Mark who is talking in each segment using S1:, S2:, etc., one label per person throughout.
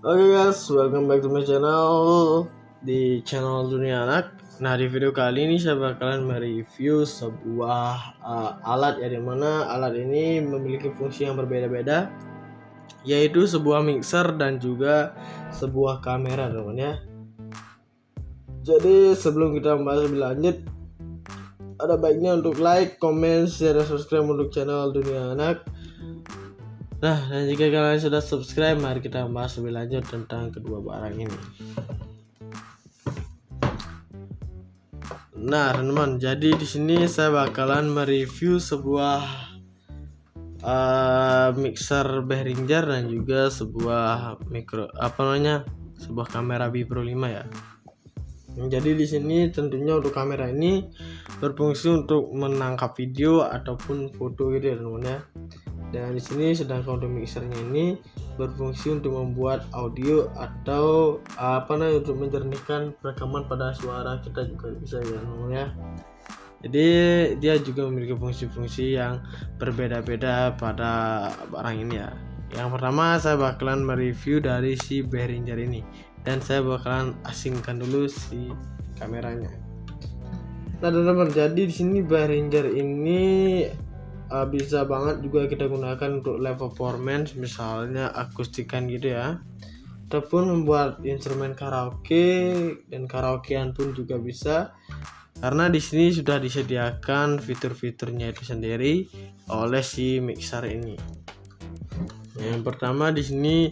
S1: Oke guys, welcome back to my channel, di channel Dunia Anak. Nah, di video kali ini saya bakalan mereview sebuah alat, ya, dimana alat ini memiliki fungsi yang berbeda-beda, yaitu sebuah mixer dan juga sebuah kamera, teman ya. Jadi sebelum kita membahas lebih lanjut, ada baiknya untuk like, comment, share, dan subscribe untuk channel Dunia Anak. Nah, dan jika kalian sudah subscribe, mari kita bahas lebih lanjut tentang kedua barang ini. Nah, teman-teman, jadi di sini saya bakalan mereview sebuah mixer Behringer dan juga sebuah sebuah kamera B Pro 5 ya. Jadi di sini tentunya untuk kamera ini berfungsi untuk menangkap video ataupun foto gitu ya, teman-teman ya. Dan di sini sedangkan untuk mixernya ini berfungsi untuk membuat audio atau untuk menjernihkan rekaman pada suara kita juga bisa ya, teman-teman ya. Jadi dia juga memiliki fungsi-fungsi yang berbeda-beda pada barang ini ya. Yang pertama saya bakalan mereview dari si Behringer ini, dan saya bakalan asingkan dulu si kameranya. Nah, teman-teman, jadi di sini Behringer ini bisa banget juga kita gunakan untuk live performance, misalnya akustikan gitu ya, ataupun membuat instrumen karaoke dan karaokean pun juga bisa, karena di sini sudah disediakan fitur-fiturnya itu sendiri oleh si mixer ini. Yang pertama di sini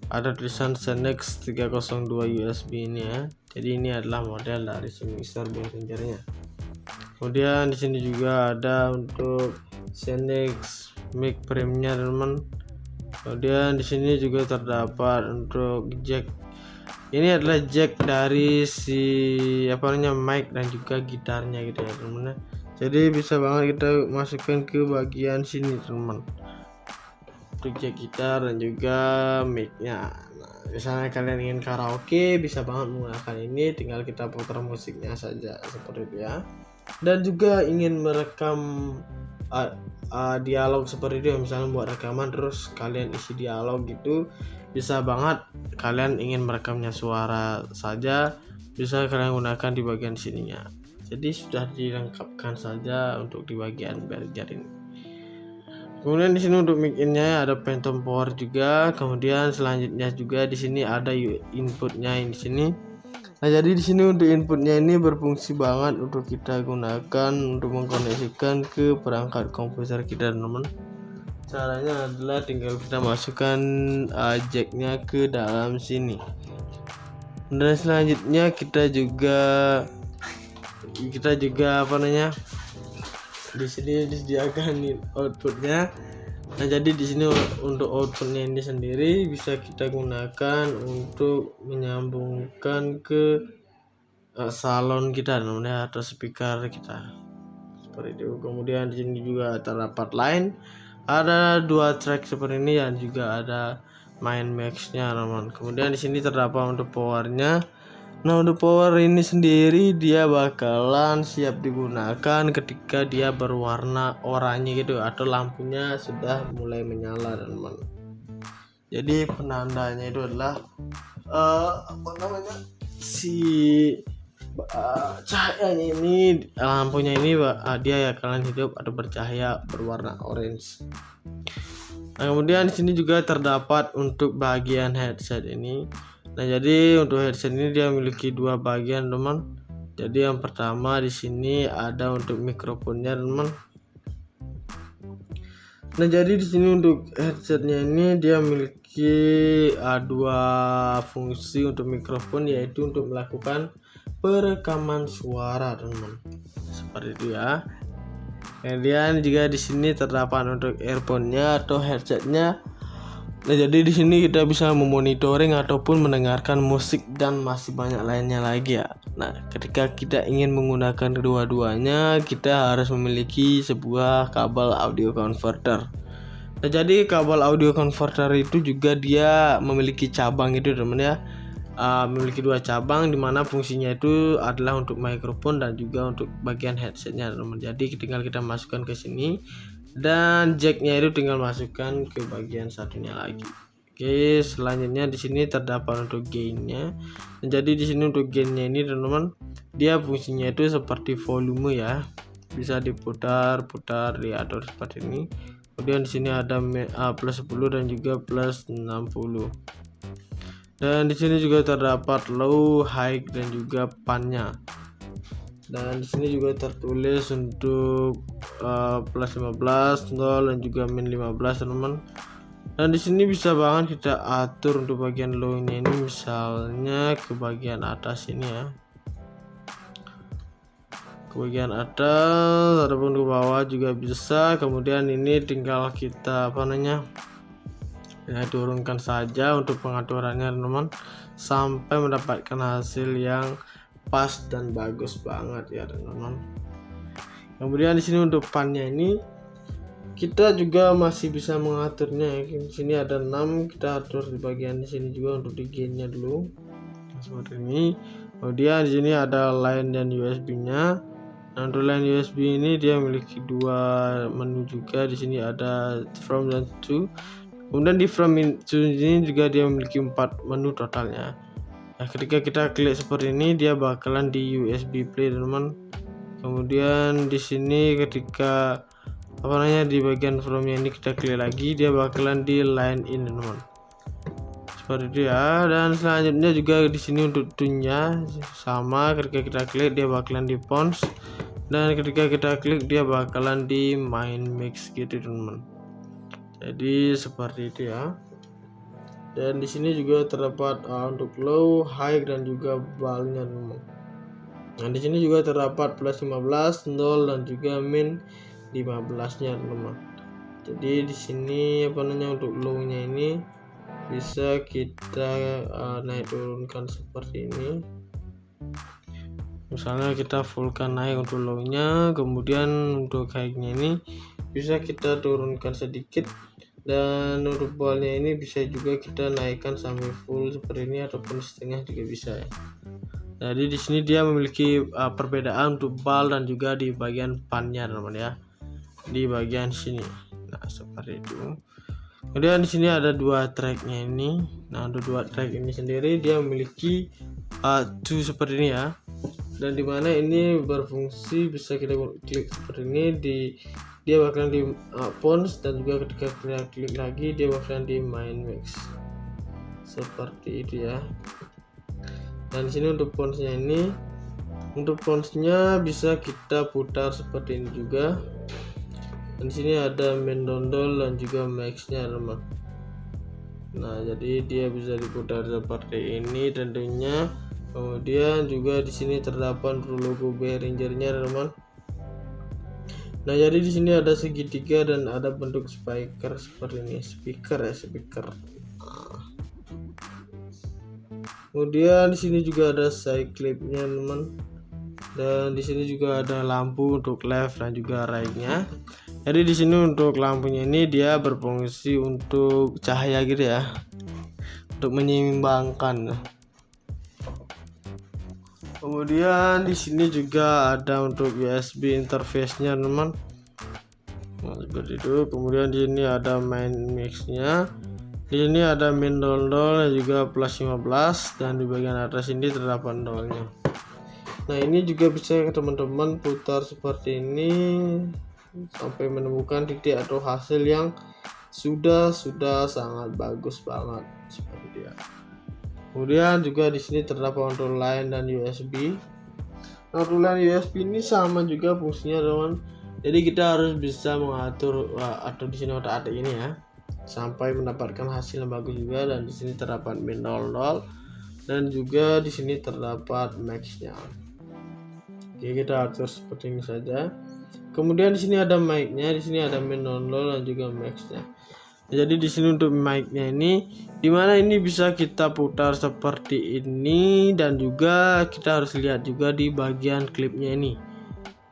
S1: ada tulisan Senex 302 USB ini ya. Jadi ini adalah model dari si mixer Behringer-nya. Kemudian di sini juga ada untuk Senex mic prime-nya, teman. Kemudian di sini juga terdapat untuk jack. Ini adalah jack dari si mic dan juga gitarnya gitu ya, teman. Jadi bisa banget kita masukkan ke bagian sini, teman. Untuk jack gitar dan juga mic-nya. Nah, misalnya kalian ingin karaoke, bisa banget menggunakan ini, tinggal kita putar musiknya saja seperti itu ya. Dan juga ingin merekam dialog seperti itu ya, misalnya buat rekaman terus kalian isi dialog gitu, bisa banget. Kalian ingin merekamnya suara saja, bisa kalian gunakan di bagian sininya. Jadi sudah dilengkapkan saja untuk di bagian Behringer ini. Kemudian di sini untuk mic in-nya ada phantom power juga. Kemudian selanjutnya juga di sini ada inputnya di sini. Nah, jadi di sini untuk inputnya ini berfungsi banget untuk kita gunakan untuk mengkoneksikan ke perangkat komputer kita, teman-teman. Caranya adalah tinggal kita masukkan jacknya ke dalam sini. Dan selanjutnya kita juga di sini disediakan outputnya. Nah, jadi di sini untuk outputnya ini sendiri bisa kita gunakan untuk menyambungkan ke salon kita, namanya, atau speaker kita seperti itu. Kemudian di sini juga terdapat line, ada 2 track seperti ini, dan juga ada main max-nya, teman. Kemudian di sini terdapat untuk powernya. Nah, untuk power ini sendiri dia bakalan siap digunakan ketika dia berwarna oranye gitu, atau lampunya sudah mulai menyala, teman. Jadi penandanya itu adalah cahayanya ini, lampunya ini dia akan hidup atau bercahaya berwarna orange. Nah, kemudian di sini juga terdapat untuk bagian headset ini. Nah, jadi untuk headset ini dia memiliki 2 bagian, teman. Jadi yang pertama di sini ada untuk mikrofonnya, teman. Nah, jadi di sini untuk headsetnya ini dia memiliki 2 fungsi untuk mikrofon, yaitu untuk melakukan perekaman suara, teman. Seperti itu ya. Kemudian juga di sini terdapat untuk earphone-nya atau headsetnya. Nah, jadi di sini kita bisa memonitoring ataupun mendengarkan musik dan masih banyak lainnya lagi ya. Nah, ketika kita ingin menggunakan kedua-duanya, kita harus memiliki sebuah kabel audio converter. Nah, jadi kabel audio converter itu juga dia memiliki cabang itu, teman ya. Memiliki 2 cabang, dimana fungsinya itu adalah untuk mikrofon dan juga untuk bagian headsetnya, teman. Jadi tinggal kita masukkan ke sini, dan jacknya itu tinggal masukkan ke bagian satunya lagi. Oke, selanjutnya di sini terdapat untuk gainnya. Jadi di sini untuk gainnya ini teman-teman, dia fungsinya itu seperti volume ya, bisa diputar-putar, diatur seperti ini. Kemudian di sini ada plus 10 dan juga plus 60. Dan di sini juga terdapat low, high dan juga pan-nya. Dan di sini juga tertulis untuk plus 15, 0 dan juga min 15 teman-teman. Dan di sini bisa banget kita atur untuk bagian low-nya ini, misalnya ke bagian atas ini ya, ke bagian atas ataupun ke bawah juga bisa. Kemudian ini tinggal kita turunkan saja untuk pengaturannya teman-teman, sampai mendapatkan hasil yang pas dan bagus banget ya teman-teman. Kemudian di sini untuk pan-nya ini kita juga masih bisa mengaturnya. Di sini ada 6, kita atur di bagian di sini juga untuk di gain-nya dulu seperti ini. Kemudian di sini ada line dan USB-nya. Nah, untuk line USB ini dia memiliki 2 menu juga. Di sini ada from dan to. Kemudian di from to ini juga dia memiliki 4 menu totalnya. Nah, ketika kita klik seperti ini dia bakalan di USB play teman-teman. Kemudian di sini ketika di bagian from-nya ini kita klik lagi, dia bakalan di line in teman-teman, seperti itu ya. Dan selanjutnya juga di sini untuk tune-nya sama, ketika kita klik dia bakalan di pons, dan ketika kita klik dia bakalan di main mix gitu teman-teman. Jadi seperti itu ya. Dan di sini juga terdapat untuk low, high dan juga bar-nya teman-teman. Nah, di sini juga terdapat plus 15, 0 dan juga min 15-nya teman-teman. Jadi di sini untuk low-nya ini bisa kita naik turunkan seperti ini. Misalnya kita fullkan naik untuk low-nya, kemudian untuk high-nya ini bisa kita turunkan sedikit, dan untuk ball-nya ini bisa juga kita naikkan sampai full seperti ini ataupun setengah juga bisa ya. Jadi di sini dia memiliki perbedaan untuk bal dan juga di bagian pan-nya teman-teman ya, di bagian sini. Nah, seperti itu. Kemudian di sini ada 2 tracknya ini. Nah, untuk 2 track ini sendiri dia memiliki seperti ini ya. Dan dimana ini berfungsi bisa kita klik seperti ini, dia bakalan di pons, dan juga ketika kita klik lagi dia bakalan di main mix seperti itu ya. Dan di sini untuk ponsnya ini, untuk ponsnya bisa kita putar seperti ini juga. Dan di sini ada main dondol dan juga max-nya teman. Nah, jadi dia bisa diputar seperti ini tentunya. Kemudian juga di sini terdapat logo Behringer-nya teman. Nah, jadi di sini ada segitiga dan ada bentuk speaker seperti ini, speaker. Kemudian di sini juga ada side clip-nya teman. Dan di sini juga ada lampu untuk left dan juga right-nya. Jadi di sini untuk lampunya ini dia berfungsi untuk cahaya gitu ya, untuk menyeimbangkan. Kemudian di sini juga ada untuk USB interface-nya teman. Nah, seperti itu. Kemudian di sini ada main mix-nya. Di sini ada min dol-dol dan juga plus 15, dan di bagian atas ini terdapat dolnya. Nah, ini juga bisa teman-teman putar seperti ini sampai menemukan titik atau hasil yang sudah sangat bagus banget seperti dia. Kemudian juga di sini terdapat untuk line dan USB. Nah, untuk line USB ini sama juga fungsinya teman. Jadi kita harus bisa mengatur atau di sini otak-atik ini ya, sampai mendapatkan hasil yang bagus juga. Dan di sini terdapat min 00 dan juga di sini terdapat max-nya. Oke, kita atur seperti ini saja. Kemudian di sini ada mic-nya, di sini ada min 00 dan juga max-nya. Jadi di sini untuk mic-nya ini, dimana ini bisa kita putar seperti ini, dan juga kita harus lihat juga di bagian klipnya ini.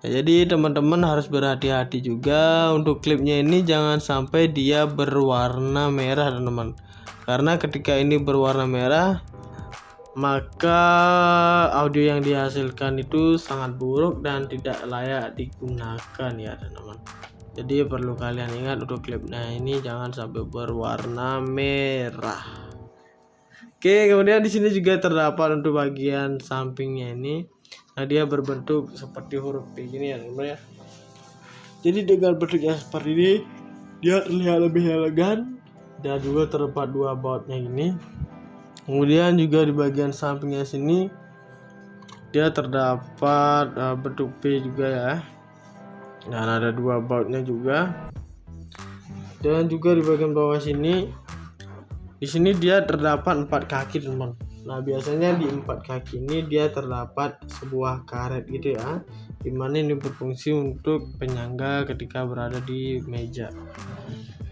S1: Nah, jadi teman-teman harus berhati-hati juga untuk klipnya ini, jangan sampai dia berwarna merah teman-teman. Karena ketika ini berwarna merah, maka audio yang dihasilkan itu sangat buruk dan tidak layak digunakan ya teman-teman. Jadi perlu kalian ingat untuk klipnya ini jangan sampai berwarna merah. Oke, kemudian di sini juga terdapat untuk bagian sampingnya ini. Nah, dia berbentuk seperti huruf P gini ya, teman-teman ya. Jadi dengan bentuknya seperti ini, dia terlihat lebih elegan dan juga terdapat dua bautnya ini. Kemudian juga di bagian sampingnya sini dia terdapat bentuk P juga ya. Dan ada dua bautnya juga. Dan juga di bagian bawah sini, di sini dia terdapat 4 kaki, teman. Nah, biasanya di 4 kaki ini dia terdapat sebuah karet gitu ya, dimana ini berfungsi untuk penyangga ketika berada di meja.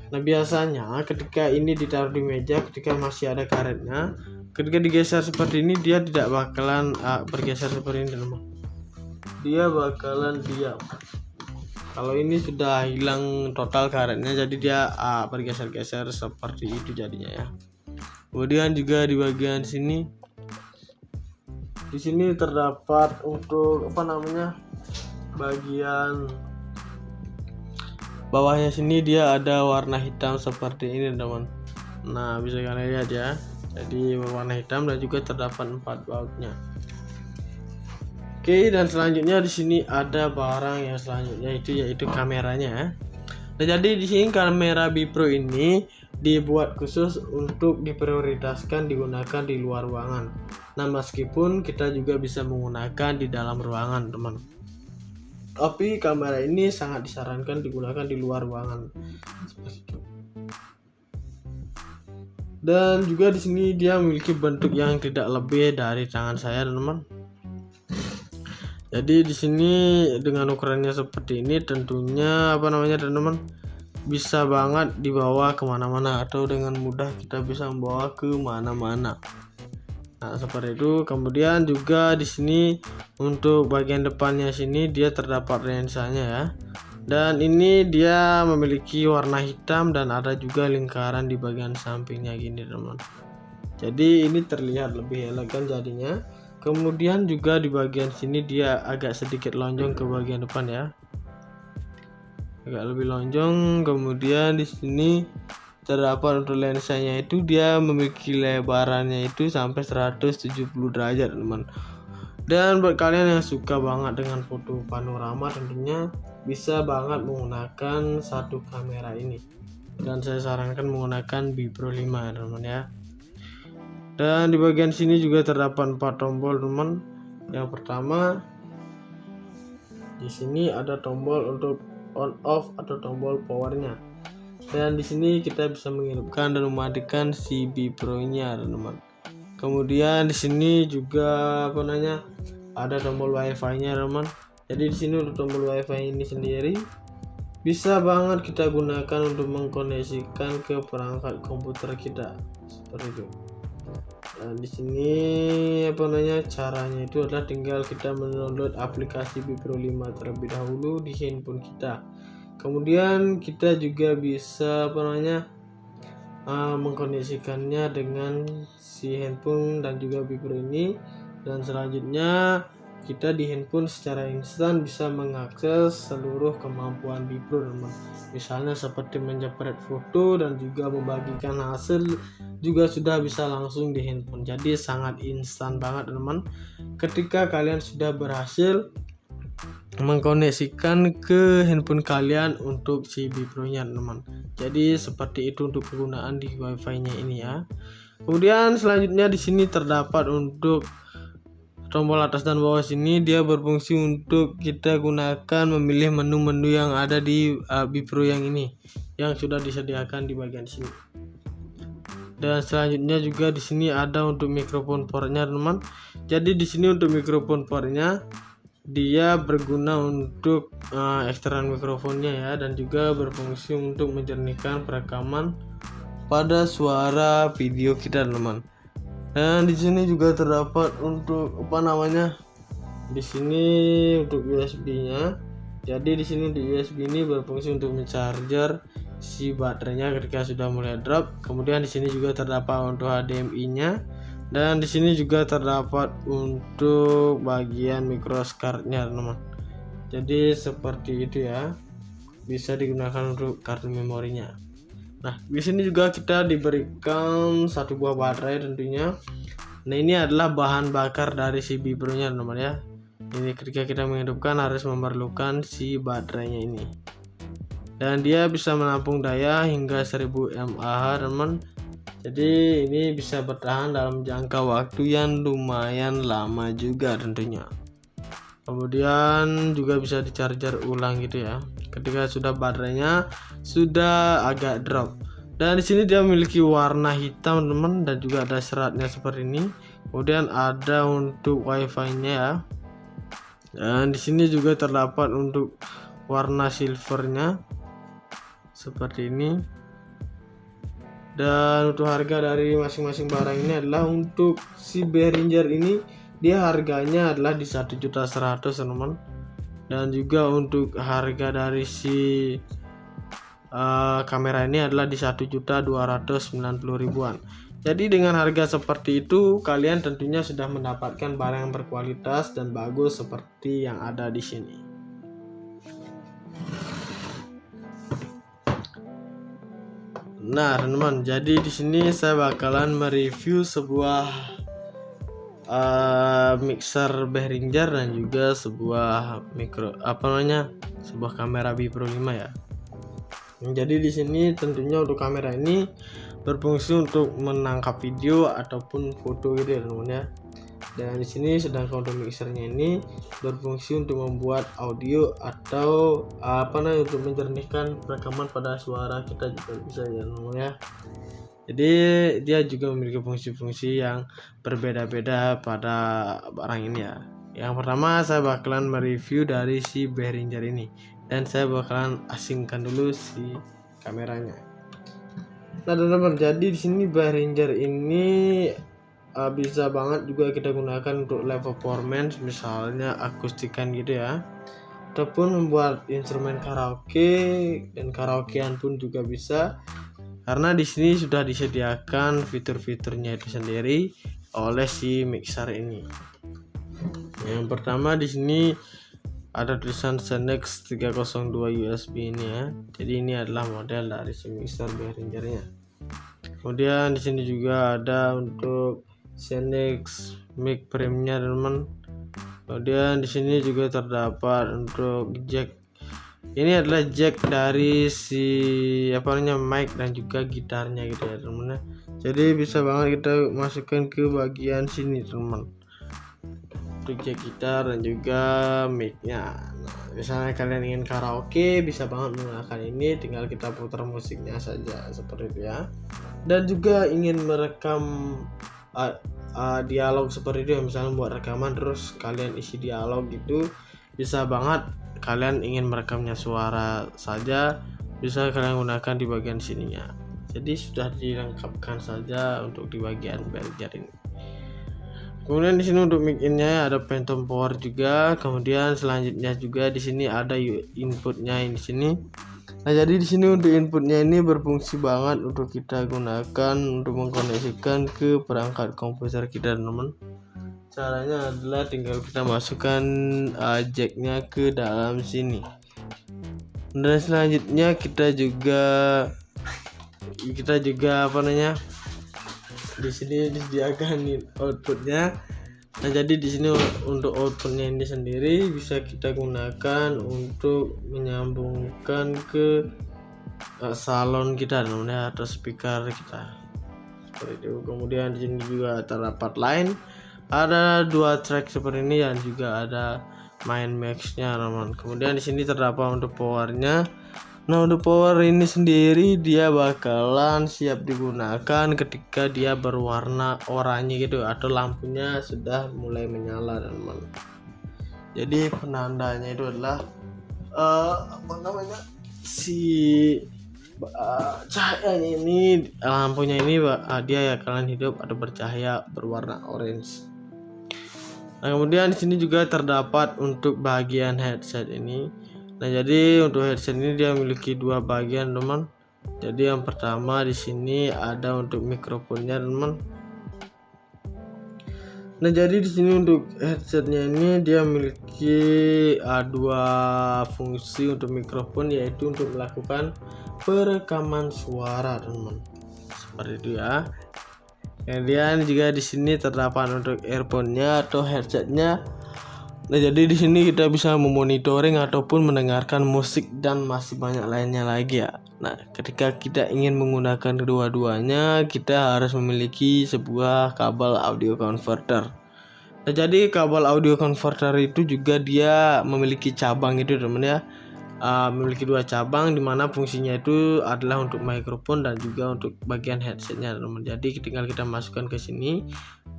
S1: Nah, biasanya ketika ini ditaruh di meja, ketika masih ada karetnya, ketika digeser seperti ini dia tidak bakalan bergeser seperti ini, teman. Dia bakalan diam. Kalau ini sudah hilang total karetnya, jadi dia bergeser-geser seperti itu jadinya ya. Kemudian juga di bagian sini, di sini terdapat untuk bagian bawahnya sini dia ada warna hitam seperti ini, teman. Nah, bisa kalian lihat ya. Jadi berwarna hitam dan juga terdapat 4 bautnya. Oke, dan selanjutnya di sini ada barang yang selanjutnya yaitu kameranya. Nah, jadi di sini kamera Bipro ini dibuat khusus untuk diprioritaskan digunakan di luar ruangan. Nah, meskipun kita juga bisa menggunakan di dalam ruangan, teman. Tapi kamera ini sangat disarankan digunakan di luar ruangan. Dan juga di sini dia memiliki bentuk yang tidak lebih dari tangan saya, teman. Jadi di sini dengan ukurannya seperti ini tentunya teman-teman bisa banget dibawa kemana-mana atau dengan mudah kita bisa membawa ke mana-mana. Nah, seperti itu. Kemudian juga di sini untuk bagian depannya sini dia terdapat lensanya ya. Dan ini dia memiliki warna hitam dan ada juga lingkaran di bagian sampingnya gini, teman. Jadi ini terlihat lebih elegan jadinya. Kemudian juga di bagian sini dia agak sedikit lonjong ke bagian depan ya. Agak lebih lonjong. Kemudian di sini terdapat untuk lensanya itu dia memiliki lebarannya itu sampai 170 derajat, teman. Dan buat kalian yang suka banget dengan foto panorama tentunya bisa banget menggunakan satu kamera ini. Dan saya sarankan menggunakan Bipro 5, teman ya. Dan di bagian sini juga terdapat 4 tombol, teman. Yang pertama di sini ada tombol untuk on off atau tombol powernya. Dan di sini kita bisa menghidupkan dan mematikan si Bipro-nya, teman. Kemudian di sini juga ada tombol WiFi-nya, teman. Jadi di sini untuk tombol WiFi ini sendiri bisa banget kita gunakan untuk mengkoneksikan ke perangkat komputer kita seperti itu. Dan di sini caranya itu adalah tinggal kita mendownload aplikasi Bipro 5 terlebih dahulu di handphone kita. Kemudian kita juga bisa mengkoneksikannya dengan si handphone dan juga Bipro ini. Dan selanjutnya kita di handphone secara instan bisa mengakses seluruh kemampuan Bipro, teman. Misalnya seperti menjepret foto dan juga membagikan hasil juga sudah bisa langsung di handphone. Jadi sangat instan banget, teman. Ketika kalian sudah berhasil mengkoneksikan ke handphone kalian untuk si Bipro-nya, teman. Jadi seperti itu untuk kegunaan di WiFi-nya ini ya. Kemudian selanjutnya di sini terdapat untuk tombol atas dan bawah sini dia berfungsi untuk kita gunakan memilih menu-menu yang ada di Bipro yang ini yang sudah disediakan di bagian sini. Dan selanjutnya juga di sini ada untuk mikrofon portnya, teman. Jadi di sini untuk mikrofon portnya dia berguna untuk eksternal mikrofonnya ya, dan juga berfungsi untuk menjernihkan perekaman pada suara video kita, teman. Dan di sini juga terdapat untuk di sini untuk USB-nya. Jadi di sini di USB ini berfungsi untuk mencarger si baterainya ketika sudah mulai drop. Kemudian di sini juga terdapat untuk HDMI-nya. Dan di sini juga terdapat untuk bagian microScard-nya, teman. Jadi seperti itu ya. bisa digunakan untuk kartu memorinya. Nah, di sini juga kita diberikan satu buah baterai tentunya. Nah, ini adalah bahan bakar dari si Bipro-nya teman-teman ya. Ini ketika kita menghidupkan harus memerlukan si baterainya ini. Dan dia bisa menampung daya hingga 1000 mAh teman. Jadi ini bisa bertahan dalam jangka waktu yang lumayan lama juga tentunya. Kemudian juga bisa di-charger ulang gitu ya. Ketika sudah baterainya sudah agak drop. Dan di sini dia memiliki warna hitam teman, dan juga ada seratnya seperti ini. Kemudian ada untuk wifi-nya ya. Dan di sini juga terdapat untuk warna silvernya seperti ini. Dan untuk harga dari masing-masing barang ini adalah untuk si Behringer ini dia harganya adalah di 1.100.000 teman. Dan juga untuk harga dari si kamera ini adalah di 1.290.000-an. Jadi dengan harga seperti itu kalian tentunya sudah mendapatkan barang yang berkualitas dan bagus seperti yang ada di sini. Nah teman-teman, jadi di sini saya bakalan mereview sebuah mixer Behringer dan juga sebuah sebuah kamera Bipro 5 ya. Jadi di sini tentunya untuk kamera ini berfungsi untuk menangkap video ataupun foto gitu ya teman-teman ya. Dan di sini sedangkan untuk mixernya ini berfungsi untuk membuat audio atau untuk menjernihkan rekaman pada suara kita juga bisa ya teman-teman ya. Jadi dia juga memiliki fungsi-fungsi yang berbeda-beda pada barang ini ya. Yang pertama saya bakalan mereview dari si Behringer ini, dan saya bakalan asingkan dulu si kameranya. Nah teman-teman, jadi di sini Behringer ini bisa banget juga kita gunakan untuk live performance, misalnya akustikan gitu ya, ataupun membuat instrumen karaoke dan karaokean pun juga bisa. Karena di sini sudah disediakan fitur-fiturnya itu sendiri oleh si mixer ini. Yang pertama di sini ada tulisan Sendex 302 USB ini ya. Jadi ini adalah model dari si mixer Behringer-nya. Kemudian di sini juga ada untuk Sendex mic frame-nya teman-teman. Kemudian di sini juga terdapat untuk jack. Ini adalah jack dari si mic dan juga gitarnya gitu ya teman-teman. Jadi bisa banget kita masukkan ke bagian sini teman-teman, untuk jack gitar dan juga mic-nya. Nah, misalnya kalian ingin karaoke bisa banget menggunakan ini, tinggal kita putar musiknya saja seperti itu ya. Dan juga ingin merekam dialog seperti itu ya, misalnya buat rekaman terus kalian isi dialog gitu, bisa banget. Kalian ingin merekamnya suara saja, bisa kalian gunakan di bagian sininya. Jadi sudah dilengkapkan saja untuk di bagian Behringer ini. Kemudian di sini untuk mic in-nya ada phantom power juga. Kemudian selanjutnya juga di sini ada inputnya di sini. Nah jadi di sini untuk inputnya ini berfungsi banget untuk kita gunakan untuk mengkoneksikan ke perangkat komputer kita teman-teman. Caranya adalah tinggal kita masukkan jacknya ke dalam sini. Dan selanjutnya kita juga di sini disediakan outputnya. Nah jadi di sini untuk outputnya ini sendiri bisa kita gunakan untuk menyambungkan ke salon kita namanya atau speaker kita seperti itu. Kemudian di sini juga terdapat line, ada 2 track seperti ini dan juga ada main max-nya teman. Kemudian di sini terdapat untuk powernya. Nah untuk power ini sendiri dia bakalan siap digunakan ketika dia berwarna oranye gitu atau lampunya sudah mulai menyala teman. Jadi penandanya itu adalah cahayanya ini, lampunya ini dia akan hidup atau bercahaya berwarna orange. Nah kemudian di sini juga terdapat untuk bagian headset ini. Nah jadi untuk headset ini dia memiliki 2 bagian teman. Jadi yang pertama di sini ada untuk mikrofonnya teman. Nah, jadi di sini untuk headsetnya ini dia memiliki dua fungsi untuk mikrofon, yaitu untuk melakukan perekaman suara, teman-teman. Seperti itu ya. Kemudian juga di sini terdapat untuk earphone-nya atau headsetnya. Nah, jadi di sini kita bisa memonitoring ataupun mendengarkan musik dan masih banyak lainnya lagi ya. Nah, ketika kita ingin menggunakan kedua-duanya, kita harus memiliki sebuah kabel audio converter. Nah, jadi kabel audio converter itu juga dia memiliki cabang itu, teman ya. Memiliki dua cabang, dimana fungsinya itu adalah untuk mikrofon dan juga untuk bagian headsetnya, teman. Jadi tinggal kita masukkan ke sini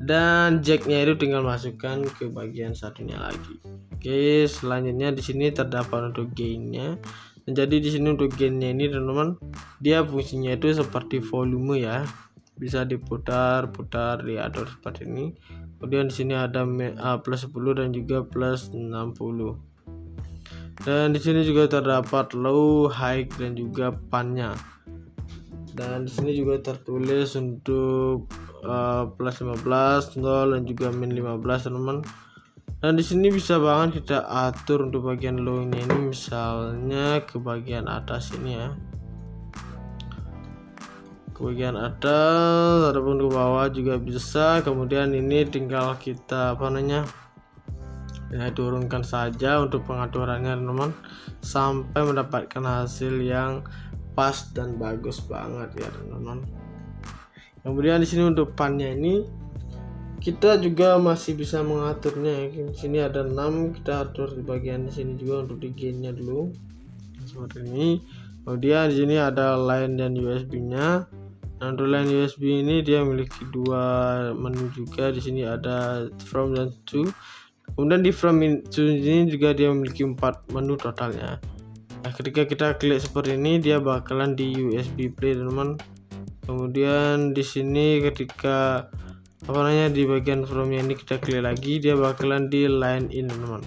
S1: dan jacknya itu tinggal masukkan ke bagian satunya lagi. Oke, selanjutnya di sini terdapat untuk gainnya. Dan jadi di sini untuk gainnya ini, teman-teman, dia fungsinya itu seperti volume ya, bisa diputar-putar, diatur seperti ini. Kemudian di sini ada plus 10 dan juga plus 60. Dan di sini juga terdapat low, high dan juga pan-nya. Dan di sini juga tertulis untuk plus 15, 0 dan juga min 15, teman-teman. Dan di sini bisa banget kita atur untuk bagian low-nya ini, misalnya ke bagian atas ini ya. Ke bagian atas ataupun ke bawah juga bisa. Kemudian ini tinggal kita turunkan saja untuk pengaturannya, teman-teman, sampai mendapatkan hasil yang pas dan bagus banget ya, teman-teman. Kemudian di sini untuk pan-nya ini kita juga masih bisa mengaturnya. Di sini ada 6, kita atur di bagian di sini juga untuk di gain-nya dulu seperti ini. Kemudian di sini ada line dan USB-nya. Nah, untuk line USB ini dia memiliki dua menu juga. Di sini ada from dan to. Kemudian di from to ini juga dia memiliki 4 menu totalnya. Nah, ketika kita klik seperti ini, dia bakalan di USB play, teman-teman. Kemudian di sini ketika di bagian from-nya ini kita klik lagi, dia bakalan di line in, teman-teman.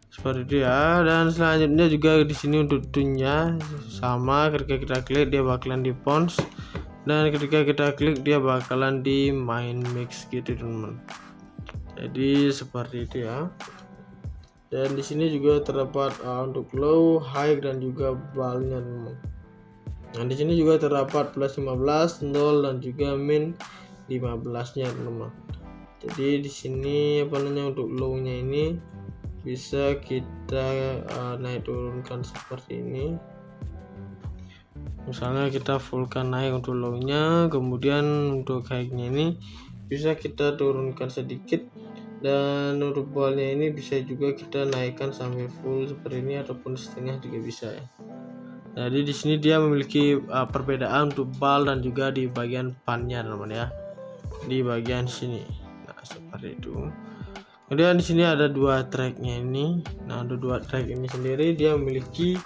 S1: Seperti itu ya. Dan selanjutnya juga di sini untuk tune-nya sama, ketika kita klik dia bakalan di pons, dan ketika kita klik dia bakalan di main mix gitu, teman-teman. Jadi seperti itu ya. Dan di sini juga terdapat untuk low, high dan juga balnya, teman-teman. Nah, di sini juga terdapat plus 15, 0 dan juga min 15-nya, teman-teman. Jadi di sini untuk low-nya ini bisa kita naik turunkan seperti ini. Misalnya kita fullkan naik untuk low-nya, kemudian untuk high-nya ini bisa kita turunkan sedikit, dan untuk ball-nya ini bisa juga kita naikkan sampai full seperti ini ataupun setengah juga bisa ya. Jadi di sini dia memiliki perbedaan untuk ball dan juga di bagian pan-nya, teman-teman ya, di bagian sini. Nah, seperti itu. Kemudian di sini ada dua tracknya ini. Nah, untuk dua track ini sendiri dia memiliki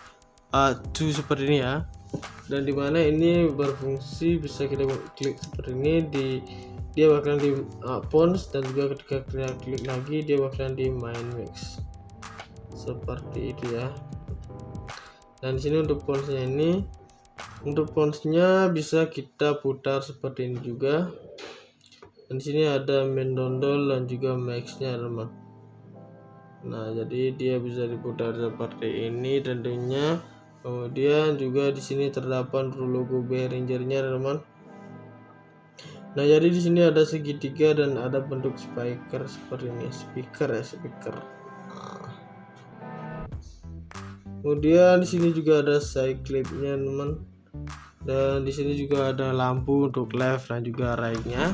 S1: seperti ini ya. Dan dimana ini berfungsi bisa kita klik seperti ini, dia bakalan di pons, dan juga ketika kita klik lagi dia bakalan di main mix seperti itu ya. Dan di sini untuk ponsnya ini, untuk ponsnya bisa kita putar seperti ini juga. Dan di sini ada main dondol dan juga max-nya, teman. Nah, jadi dia bisa diputar seperti ini tentunya. Kemudian juga di sini terdapat logo Behringer-nya, teman. Nah, jadi di sini ada segitiga dan ada bentuk speaker seperti ini, speaker. Nah. Kemudian di sini juga ada side clip-nya, teman. Dan di sini juga ada lampu untuk left dan juga right-nya.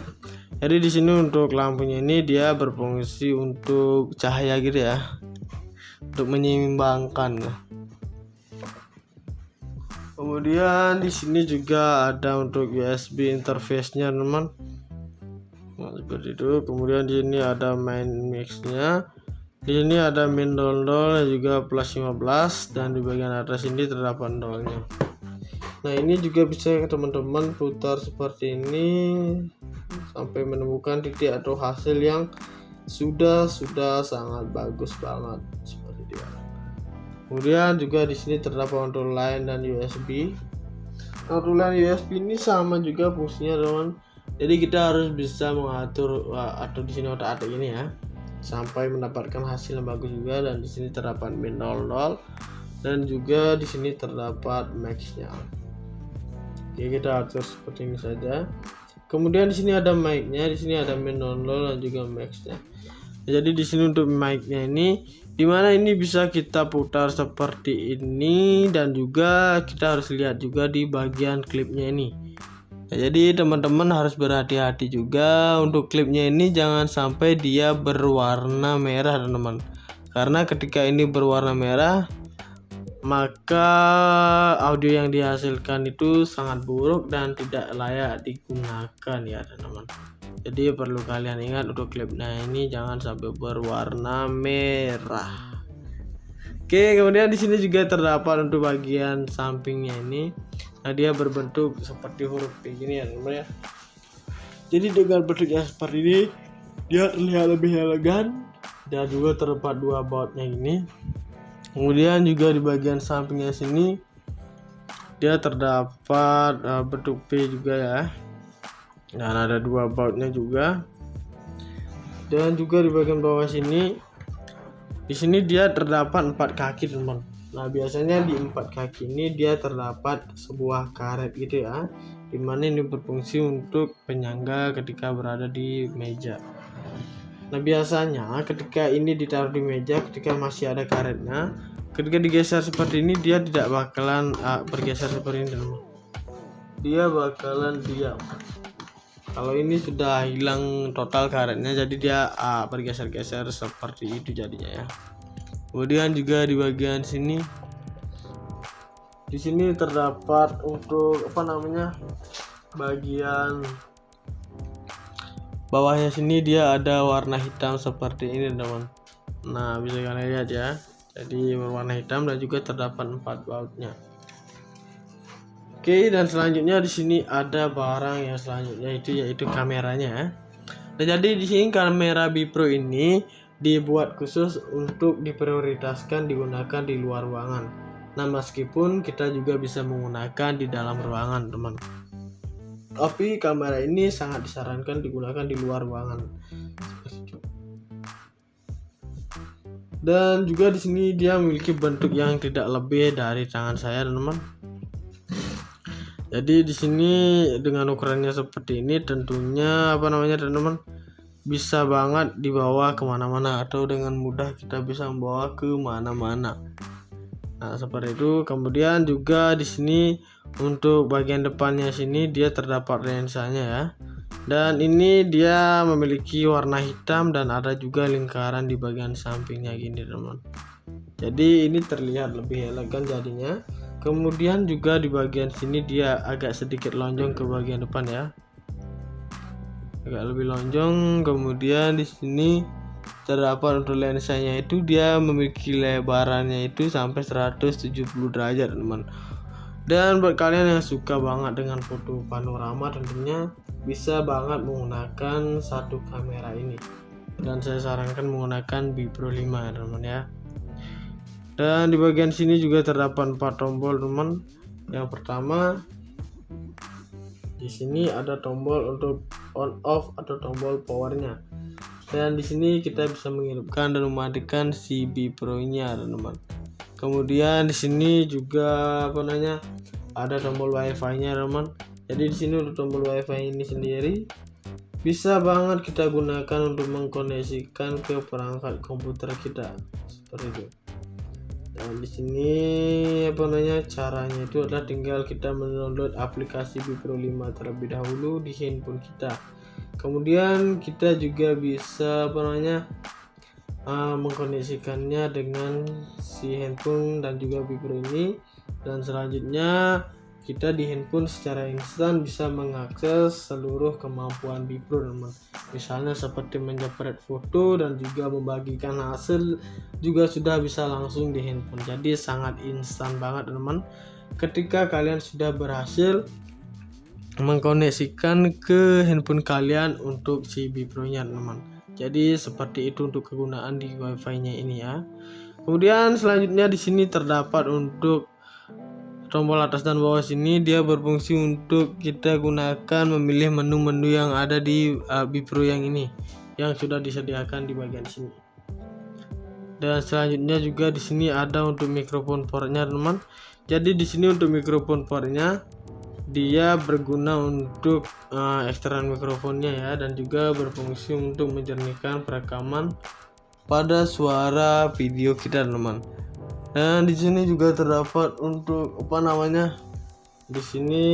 S1: Jadi di sini untuk lampunya ini dia berfungsi untuk cahaya gitu ya, untuk menyeimbangkan. Kemudian di sini juga ada untuk USB interface-nya, teman. Nah, seperti itu. Kemudian di sini ada main mix-nya. Di sini ada min dol dan juga plus 15, dan di bagian atas ini terdapat dolnya. Nah, ini juga bisa teman-teman putar seperti ini sampai menemukan titik atau hasil yang sudah sangat bagus banget seperti itu. Kemudian juga di sini terdapat untuk line dan USB. Nah, untuk line USB ini sama juga fungsinya, teman. Jadi kita harus bisa mengatur atau di sini otak-atik ini ya, sampai mendapatkan hasil yang bagus juga. Dan di sini terdapat min 00 dan juga di sini terdapat max-nya. Oke, kita atur seperti ini saja. Kemudian di sini ada mic-nya, di sini ada min 00 dan juga max-nya. Jadi di sini untuk mic-nya ini, dimana ini bisa kita putar seperti ini, dan juga kita harus lihat juga di bagian klipnya ini. Jadi teman-teman harus berhati-hati juga untuk klipnya ini, jangan sampai dia berwarna merah teman-teman. Karena ketika ini berwarna merah, maka audio yang dihasilkan itu sangat buruk dan tidak layak digunakan ya teman-teman. Jadi perlu kalian ingat untuk klipnya ini jangan sampai berwarna merah. Oke, kemudian di sini juga terdapat untuk bagian sampingnya ini. Nah, dia berbentuk seperti huruf P gini ya teman-teman ya. Jadi dengan bentuknya seperti ini, dia terlihat lebih elegan dan juga terdapat dua bautnya ini. Kemudian juga di bagian sampingnya sini dia terdapat bentuk P juga ya, dan ada dua bautnya juga. Dan juga di bagian bawah sini, di sini dia terdapat 4 kaki teman. Nah, biasanya di 4 kaki ini dia terdapat sebuah karet gitu ya, dimana ini berfungsi untuk penyangga ketika berada di meja. Nah, biasanya ketika ini ditaruh di meja, ketika masih ada karetnya, ketika digeser seperti ini dia tidak bakalan bergeser seperti ini teman. Dia bakalan diam. Kalau ini sudah hilang total karetnya, jadi dia bergeser-geser seperti itu jadinya ya. Kemudian juga di bagian sini, di sini terdapat untuk bagian bawahnya sini dia ada warna hitam seperti ini teman. Nah, bisa kalian lihat ya, jadi berwarna hitam dan juga terdapat 4 bautnya. Oke, dan selanjutnya di sini ada barang yang selanjutnya yaitu kameranya. Nah, jadi di sini kamera Bipro ini dibuat khusus untuk diprioritaskan digunakan di luar ruangan. Nah, meskipun kita juga bisa menggunakan di dalam ruangan teman, tapi kamera ini sangat disarankan digunakan di luar ruangan. Dan juga di sini dia memiliki bentuk yang tidak lebih dari tangan saya teman-teman. Jadi di sini dengan ukurannya seperti ini, tentunya teman-teman bisa banget dibawa kemana-mana atau dengan mudah kita bisa membawa ke mana-mana. Nah, seperti itu. Kemudian juga di sini untuk bagian depannya sini dia terdapat lensanya ya. Dan ini dia memiliki warna hitam dan ada juga lingkaran di bagian sampingnya gini teman. Jadi ini terlihat lebih elegan jadinya. Kemudian juga di bagian sini dia agak sedikit lonjong ke bagian depan ya. Agak lebih lonjong. Kemudian di sini terdapat untuk lensanya itu dia memiliki lebarannya itu sampai 170 derajat teman. Dan buat kalian yang suka banget dengan foto panorama, tentunya bisa banget menggunakan satu kamera ini, dan saya sarankan menggunakan Bipro 5 teman ya. Dan di bagian sini juga terdapat 4 tombol teman. Yang pertama, di sini ada tombol untuk on off atau tombol powernya. Dan di sini kita bisa menghidupkan dan mematikan si Bipro-nya teman. Kemudian di sini juga ada tombol WiFi-nya teman. Jadi di sini untuk tombol WiFi ini sendiri bisa banget kita gunakan untuk mengkoneksikan ke perangkat komputer kita seperti itu. Dan di sini caranya itu adalah tinggal kita mendownload aplikasi Bipro 5 terlebih dahulu di handphone kita. Kemudian kita juga bisa mengkoneksikannya dengan si handphone dan juga Bipro ini. Dan selanjutnya kita di handphone secara instan bisa mengakses seluruh kemampuan Bipro teman. Misalnya seperti menjepret foto dan juga membagikan hasil juga sudah bisa langsung di handphone. Jadi sangat instan banget teman ketika kalian sudah berhasil mengkoneksikan ke handphone kalian untuk si Bipro-nya teman. Jadi seperti itu untuk kegunaan di WiFi-nya ini ya. Kemudian selanjutnya di sini terdapat untuk tombol atas dan bawah sini dia berfungsi untuk kita gunakan memilih menu-menu yang ada di Bipro yang ini yang sudah disediakan di bagian sini. Dan selanjutnya juga di sini ada untuk mikrofon portnya teman. Jadi di sini untuk mikrofon portnya dia berguna untuk eksternal mikrofonnya ya, dan juga berfungsi untuk menjernihkan perekaman pada suara video kita teman. Dan di sini juga terdapat untuk di sini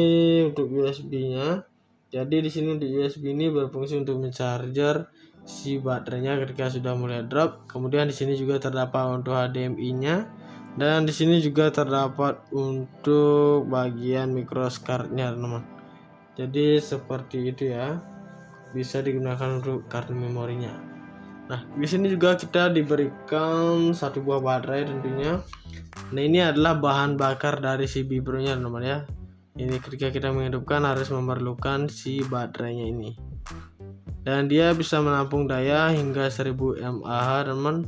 S1: untuk USB-nya. Jadi di sini untuk USB ini berfungsi untuk mencharger si baterainya ketika sudah mulai drop. Kemudian di sini juga terdapat untuk HDMI-nya, dan di sini juga terdapat untuk bagian microscard-nya teman. Jadi seperti itu ya, bisa digunakan untuk kartu memorinya. Nah, di sini juga kita diberikan satu buah baterai tentunya. Nah, ini adalah bahan bakar dari si Bipro-nya teman ya. Ini ketika kita menghidupkan harus memerlukan si baterainya ini. Dan dia bisa menampung daya hingga 1000 mAh teman.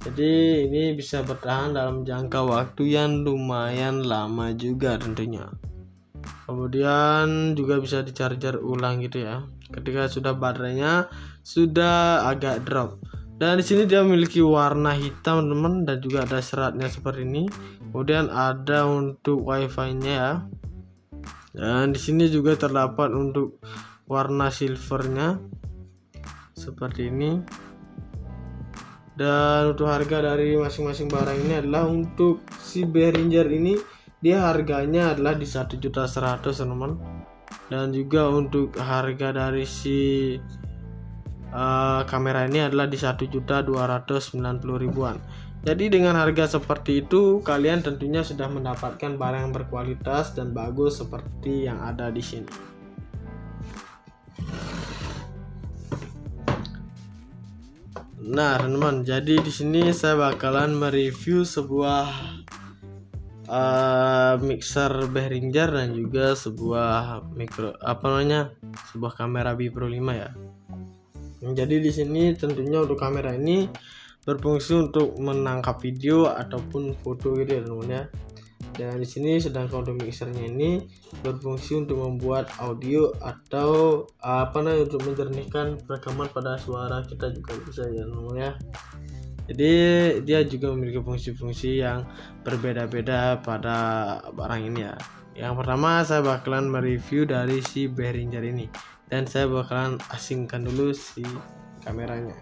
S1: Jadi ini bisa bertahan dalam jangka waktu yang lumayan lama juga tentunya. Kemudian juga bisa di-charger ulang gitu ya, ketika sudah baterainya sudah agak drop. Dan di sini dia memiliki warna hitam teman, dan juga ada seratnya seperti ini. Kemudian ada untuk wifi-nya ya. Dan di sini juga terdapat untuk warna silvernya seperti ini. Dan untuk harga dari masing-masing barang ini adalah untuk si Behringer ini dia harganya adalah di 1.100.000 teman. Dan juga untuk harga dari si kamera ini adalah di 1.290.000-an. Jadi dengan harga seperti itu kalian tentunya sudah mendapatkan barang yang berkualitas dan bagus seperti yang ada di sini. Nah teman-teman, jadi di sini saya bakalan mereview sebuah mixer Behringer dan juga sebuah sebuah kamera Bipro 5 ya. Jadi di sini tentunya untuk kamera ini berfungsi untuk menangkap video ataupun foto gitu ya teman ya. Dan di sini sedangkan untuk mixernya ini berfungsi untuk membuat audio atau untuk menjernihkan rekaman pada suara kita juga bisa ya teman ya. Jadi dia juga memiliki fungsi-fungsi yang berbeda-beda pada barang ini ya. Yang pertama saya bakalan mereview dari si Behringer ini, dan saya bakalan asingkan dulu si kameranya.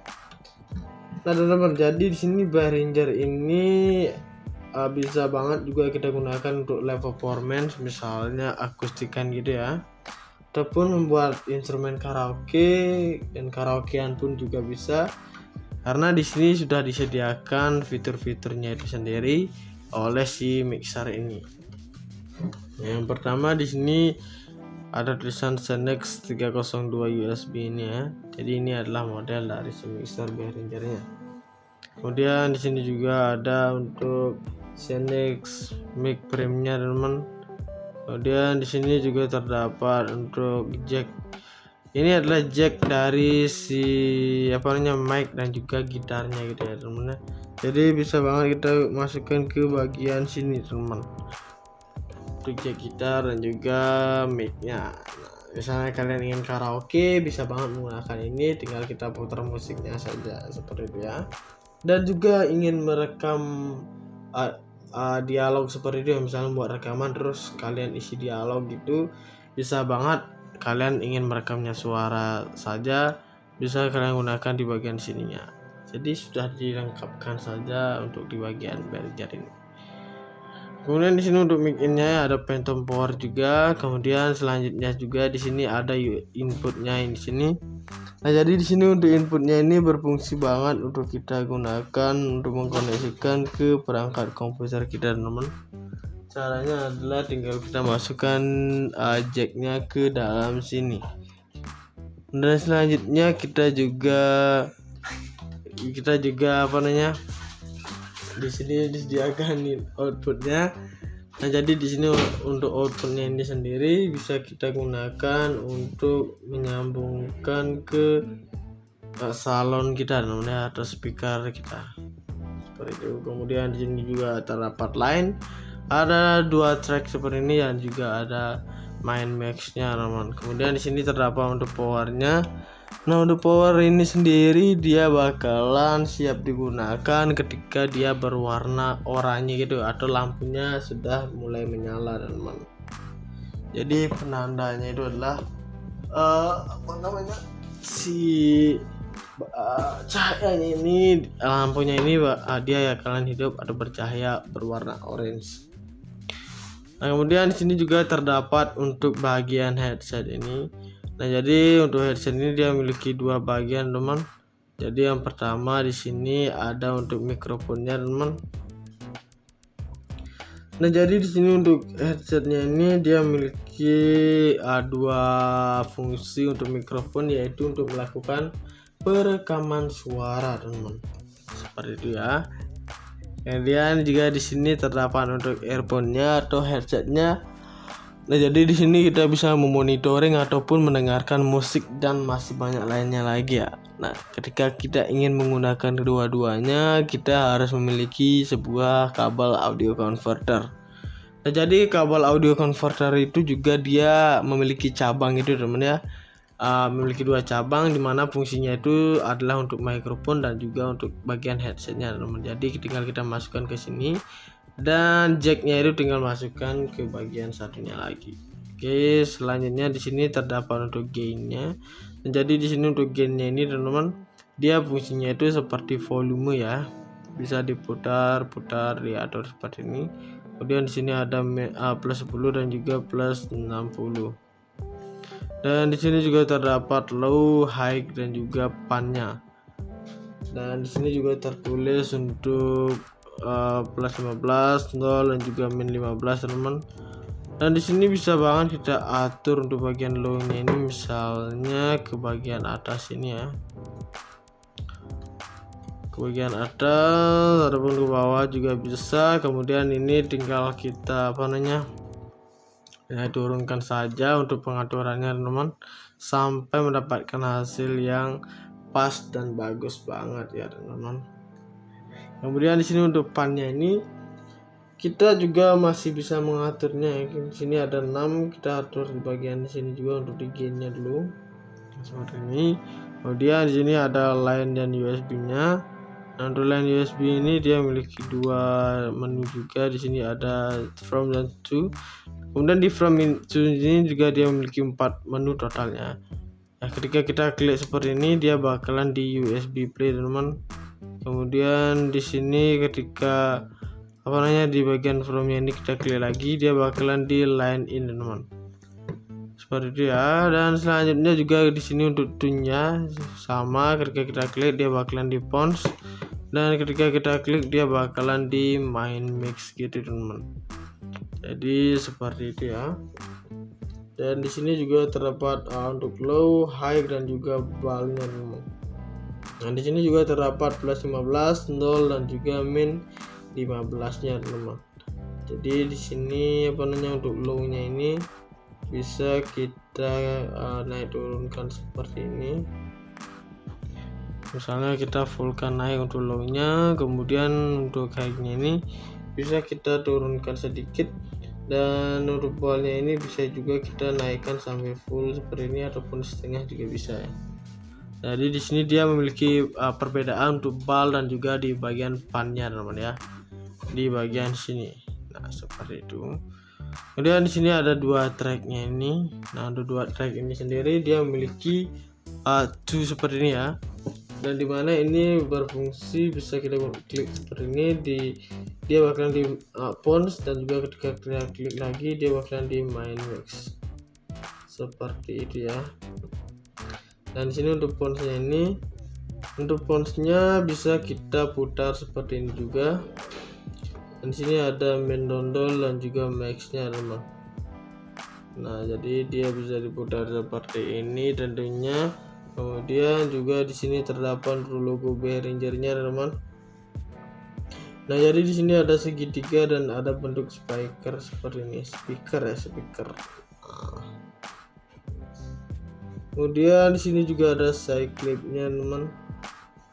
S1: Nah teman-teman, jadi di sini Behringer ini bisa banget juga kita gunakan untuk live performance, misalnya akustikan gitu ya, ataupun membuat instrumen karaoke dan karaokean pun juga bisa, karena di sini sudah disediakan fitur-fiturnya itu sendiri oleh si mixer ini. Yang pertama di sini ada tulisan Senex 302 USB ini ya. Jadi ini adalah model dari si mixer Behringer-nya. Kemudian di sini juga ada untuk Senex mic frame-nya teman. Kemudian di sini juga terdapat untuk jack. Ini adalah jack dari si mic dan juga gitarnya gitu ya teman. Jadi bisa banget kita masukkan ke bagian sini teman, untuk jack gitar dan juga mic-nya. Nah, misalnya kalian ingin karaoke bisa banget menggunakan ini, tinggal kita putar musiknya saja seperti itu ya. Dan juga ingin merekam dialog seperti itu ya, misalnya buat rekaman terus kalian isi dialog gitu, bisa banget. Kalian ingin merekamnya suara saja, bisa kalian gunakan di bagian sininya. Jadi sudah dilengkapkan saja untuk di bagian Behringer ini. Kemudian di sini untuk mic in-nya ada phantom power juga. Kemudian selanjutnya juga di sini ada inputnya di sini. Nah, jadi di sini untuk inputnya ini berfungsi banget untuk kita gunakan untuk mengkoneksikan ke perangkat komputer kita teman. Caranya adalah tinggal kita masukkan jacknya ke dalam sini. Dan selanjutnya kita juga di sini disediakan outputnya. Nah, jadi di sini untuk outputnya ini sendiri bisa kita gunakan untuk menyambungkan ke salon kita namanya atau speaker kita seperti itu. Kemudian di sini juga terdapat line Ada 2 track seperti ini dan juga ada main max-nya teman. Kemudian di sini terdapat untuk powernya. Nah, untuk power ini sendiri dia bakalan siap digunakan ketika dia berwarna oranye gitu atau lampunya sudah mulai menyala teman. Jadi penandanya itu adalah si cahayanya ini, lampunya ini dia akan hidup atau bercahaya berwarna orange. Nah, kemudian di sini juga terdapat untuk bagian headset ini. Nah, jadi untuk headset ini dia memiliki 2 bagian teman. Jadi yang pertama di sini ada untuk mikrofonnya teman. Nah, jadi di sini untuk headsetnya ini dia memiliki 2 fungsi untuk mikrofon, yaitu untuk melakukan perekaman suara teman. Seperti itu ya. Kemudian juga di sini terdapat untuk earphone-nya atau headsetnya. Nah, jadi di sini kita bisa memonitoring ataupun mendengarkan musik dan masih banyak lainnya lagi ya. Nah, ketika kita ingin menggunakan kedua-duanya, kita harus memiliki sebuah kabel audio converter. Nah, jadi kabel audio converter itu juga dia memiliki cabang itu teman ya. Memiliki 2 cabang, dimana fungsinya itu adalah untuk mikrofon dan juga untuk bagian headsetnya teman. Jadi tinggal kita masukkan ke sini dan jacknya itu tinggal masukkan ke bagian satunya lagi. Oke, selanjutnya di sini terdapat untuk gainnya. Jadi di sini untuk gainnya ini teman-teman, dia fungsinya itu seperti volume ya, bisa diputar-putar, diatur seperti ini. Kemudian di sini ada plus 10 dan juga plus 60. Dan di sini juga terdapat low, high dan juga pan-nya. Dan di sini juga tertulis untuk plus 15, 0 dan juga min 15 teman. Dan di sini bisa banget kita atur untuk bagian low-nya ini, misalnya ke bagian atas ini ya. Ke bagian atas ataupun ke bawah juga bisa. Kemudian ini tinggal kita turunkan saja untuk pengaturannya teman-teman, sampai mendapatkan hasil yang pas dan bagus banget ya teman-teman. Kemudian di sini untuk pannya ini kita juga masih bisa mengaturnya. Di sini ada 6, kita atur di bagian di sini juga untuk di gainnya dulu seperti ini. Kemudian di sini ada line dan USB-nya. Nah, untuk line USB ini dia memiliki 2 menu juga. Di sini ada from dan to. Kemudian di from to ini juga dia memiliki 4 menu totalnya. Nah, ketika kita klik seperti ini dia bakalan di USB play teman-teman. Kemudian di sini ketika di bagian from-nya ini kita klik lagi, dia bakalan di line in teman-teman. Seperti itu ya. Dan selanjutnya juga di sini untuk tune-nya sama, ketika kita klik dia bakalan di pons, dan ketika kita klik dia bakalan di main mix gitu teman-teman. Jadi seperti itu ya. Dan di sini juga terdapat untuk low, high dan juga bar-nya teman-teman. Nah, di sini juga terdapat plus 15, 0 dan juga min 15-nya teman-teman. Jadi di sini untuk low-nya ini bisa kita naik turunkan seperti ini. Misalnya kita fullkan naik untuk low-nya, kemudian untuk high-nya ini bisa kita turunkan sedikit, dan untuk bar-nya ini bisa juga kita naikkan sampai full seperti ini ataupun setengah juga bisa ya. Jadi di sini dia memiliki perbedaan untuk bar dan juga di bagian pan-nya teman-teman ya, di bagian sini. Nah, seperti itu. Kemudian di sini ada 2 track-nya ini. Nah, untuk 2 track ini sendiri dia memiliki seperti ini ya. Dan dimana ini berfungsi bisa kita klik seperti ini, dia bakalan di pons, dan juga ketika kita klik lagi dia bakalan di main mix seperti itu ya. Dan di sini untuk ponsnya ini, untuk ponsnya bisa kita putar seperti ini juga. Dan di sini ada main dondol dan juga max-nya teman. Nah, jadi dia bisa diputar seperti ini tentunya. Kemudian juga di sini terdapat logo Behringer-nya teman. Nah, jadi di sini ada segitiga dan ada bentuk speaker seperti ini, speaker. Nah. Kemudian di sini juga ada side clip-nya teman.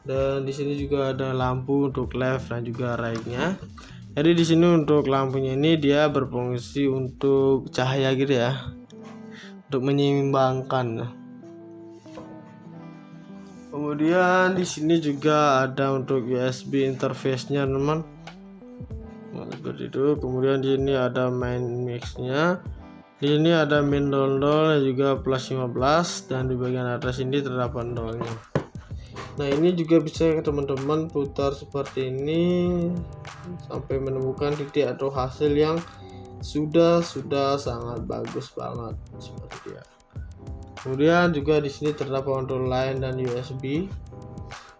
S1: Dan di sini juga ada lampu untuk left dan juga right-nya. Jadi di sini untuk lampunya ini dia berfungsi untuk cahaya gitu ya, untuk menyeimbangkan. Kemudian di sini juga ada untuk USB interface-nya teman. Nah, seperti itu. Kemudian di sini ada main mix-nya. Di sini ada min dol dan juga plus 15, dan di bagian atas ini terdapat dolnya. Nah, ini juga bisa teman-teman putar seperti ini sampai menemukan titik atau hasil yang sudah sangat bagus banget seperti dia. Kemudian juga di sini terdapat untuk line dan USB.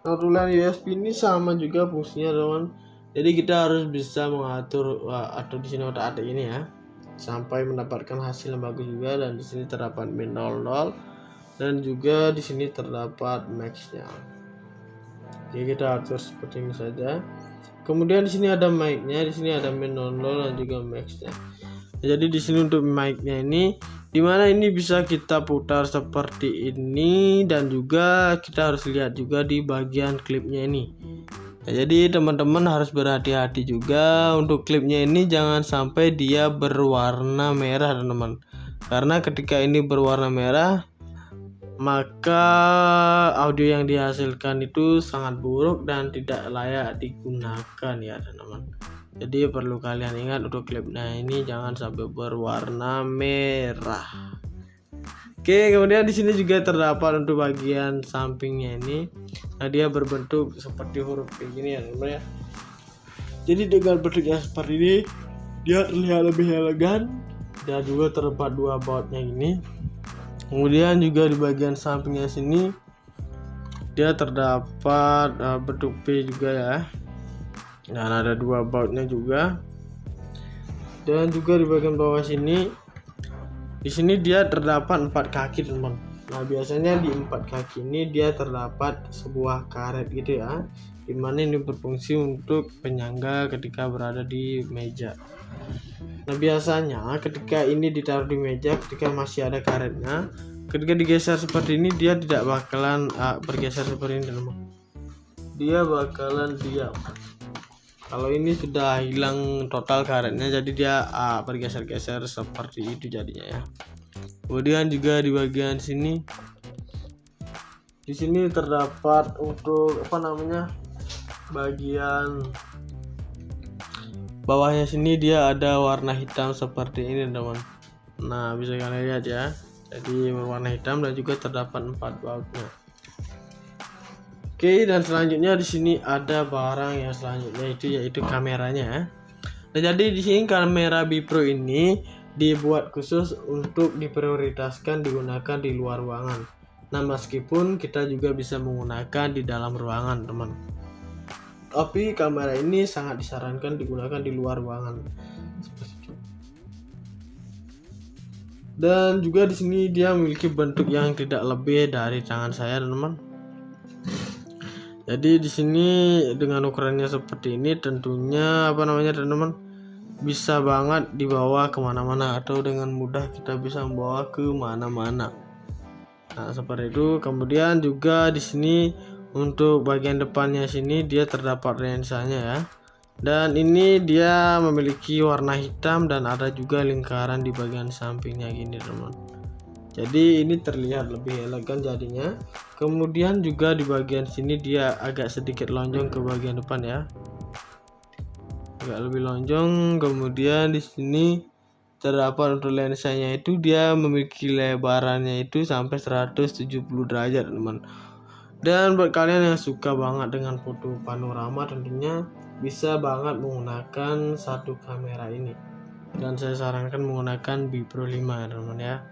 S1: Nah, untuk line USB ini sama juga fungsinya teman. Jadi kita harus bisa mengatur atau di sini otak-atik ini ya, sampai mendapatkan hasil yang bagus juga. Dan di sini terdapat min 00 dan juga di sini terdapat max-nya. Jadi kita atur seperti ini saja. Kemudian di sini ada mic-nya, di sini ada min 00 dan juga max-nya. Jadi di sini untuk mic-nya ini, dimana ini bisa kita putar seperti ini, dan juga kita harus lihat juga di bagian klipnya ini. Nah, jadi teman-teman harus berhati-hati juga untuk klipnya ini, jangan sampai dia berwarna merah teman-teman. Karena ketika ini berwarna merah, maka audio yang dihasilkan itu sangat buruk dan tidak layak digunakan ya teman-teman. Jadi perlu kalian ingat untuk klipnya ini jangan sampai berwarna merah. Oke, kemudian di sini juga terdapat untuk bagian sampingnya ini. Nah, dia berbentuk seperti huruf kayak gini ya teman-teman ya. Jadi dengan bentuknya seperti ini, dia terlihat lebih elegan dan juga terdapat dua bautnya ini. Kemudian juga di bagian sampingnya sini dia terdapat bentuk P juga ya, dan ada dua bautnya juga. Dan juga di bagian bawah sini, di sini dia terdapat 4 kaki teman. Nah, biasanya di 4 kaki ini dia terdapat sebuah karet gitu ya, dimana ini berfungsi untuk penyangga ketika berada di meja. Nah, biasanya ketika ini ditaruh di meja, ketika masih ada karetnya, ketika digeser seperti ini dia tidak bakalan bergeser seperti ini teman. Dia bakalan diam. Kalau ini sudah hilang total karetnya, jadi dia bergeser-geser seperti itu jadinya ya. Kemudian juga di bagian sini, di sini terdapat untuk bagian bawahnya sini dia ada warna hitam seperti ini teman. Nah, bisa kalian lihat ya, jadi berwarna hitam dan juga terdapat 4 bautnya. Oke, dan selanjutnya di sini ada barang yang selanjutnya yaitu kameranya ya. Nah, jadi di sini kamera Bipro ini dibuat khusus untuk diprioritaskan digunakan di luar ruangan. Nah, meskipun kita juga bisa menggunakan di dalam ruangan teman, tapi kamera ini sangat disarankan digunakan di luar ruangan. Dan juga di sini dia memiliki bentuk yang tidak lebih dari tangan saya teman-teman. Jadi di sini dengan ukurannya seperti ini, tentunya teman-teman, bisa banget dibawa kemana-mana atau dengan mudah kita bisa membawa ke mana-mana. Nah, seperti itu. Kemudian juga di sini untuk bagian depannya sini dia terdapat lensanya ya. Dan ini dia memiliki warna hitam dan ada juga lingkaran di bagian sampingnya gini teman. Jadi ini terlihat lebih elegan jadinya. Kemudian juga di bagian sini dia agak sedikit lonjong ke bagian depan ya, agak lebih lonjong. Kemudian di sini terdapat untuk lensanya itu dia memiliki lebarannya itu sampai 170 derajat teman. Dan buat kalian yang suka banget dengan foto panorama, tentunya bisa banget menggunakan satu kamera ini, dan saya sarankan menggunakan Bipro 5 teman ya.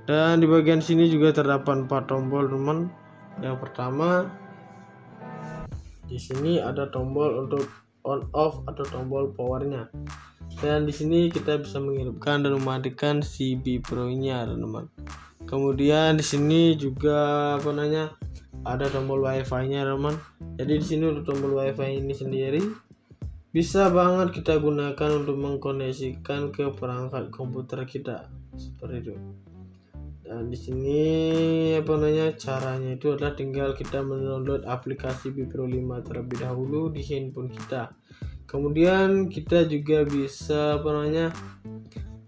S1: Dan di bagian sini juga terdapat 4 tombol teman. Yang pertama di sini ada tombol untuk on off atau tombol powernya, dan di sini kita bisa menghidupkan dan mematikan si Bipro-nya teman. Kemudian di sini juga ada tombol wifi-nya teman. Jadi di sini untuk tombol wifi ini sendiri bisa banget kita gunakan untuk mengkoneksikan ke perangkat komputer kita seperti itu. Dan di sini caranya itu adalah tinggal kita mendownload aplikasi Bipro 5 terlebih dahulu di handphone kita. kemudian kita juga bisa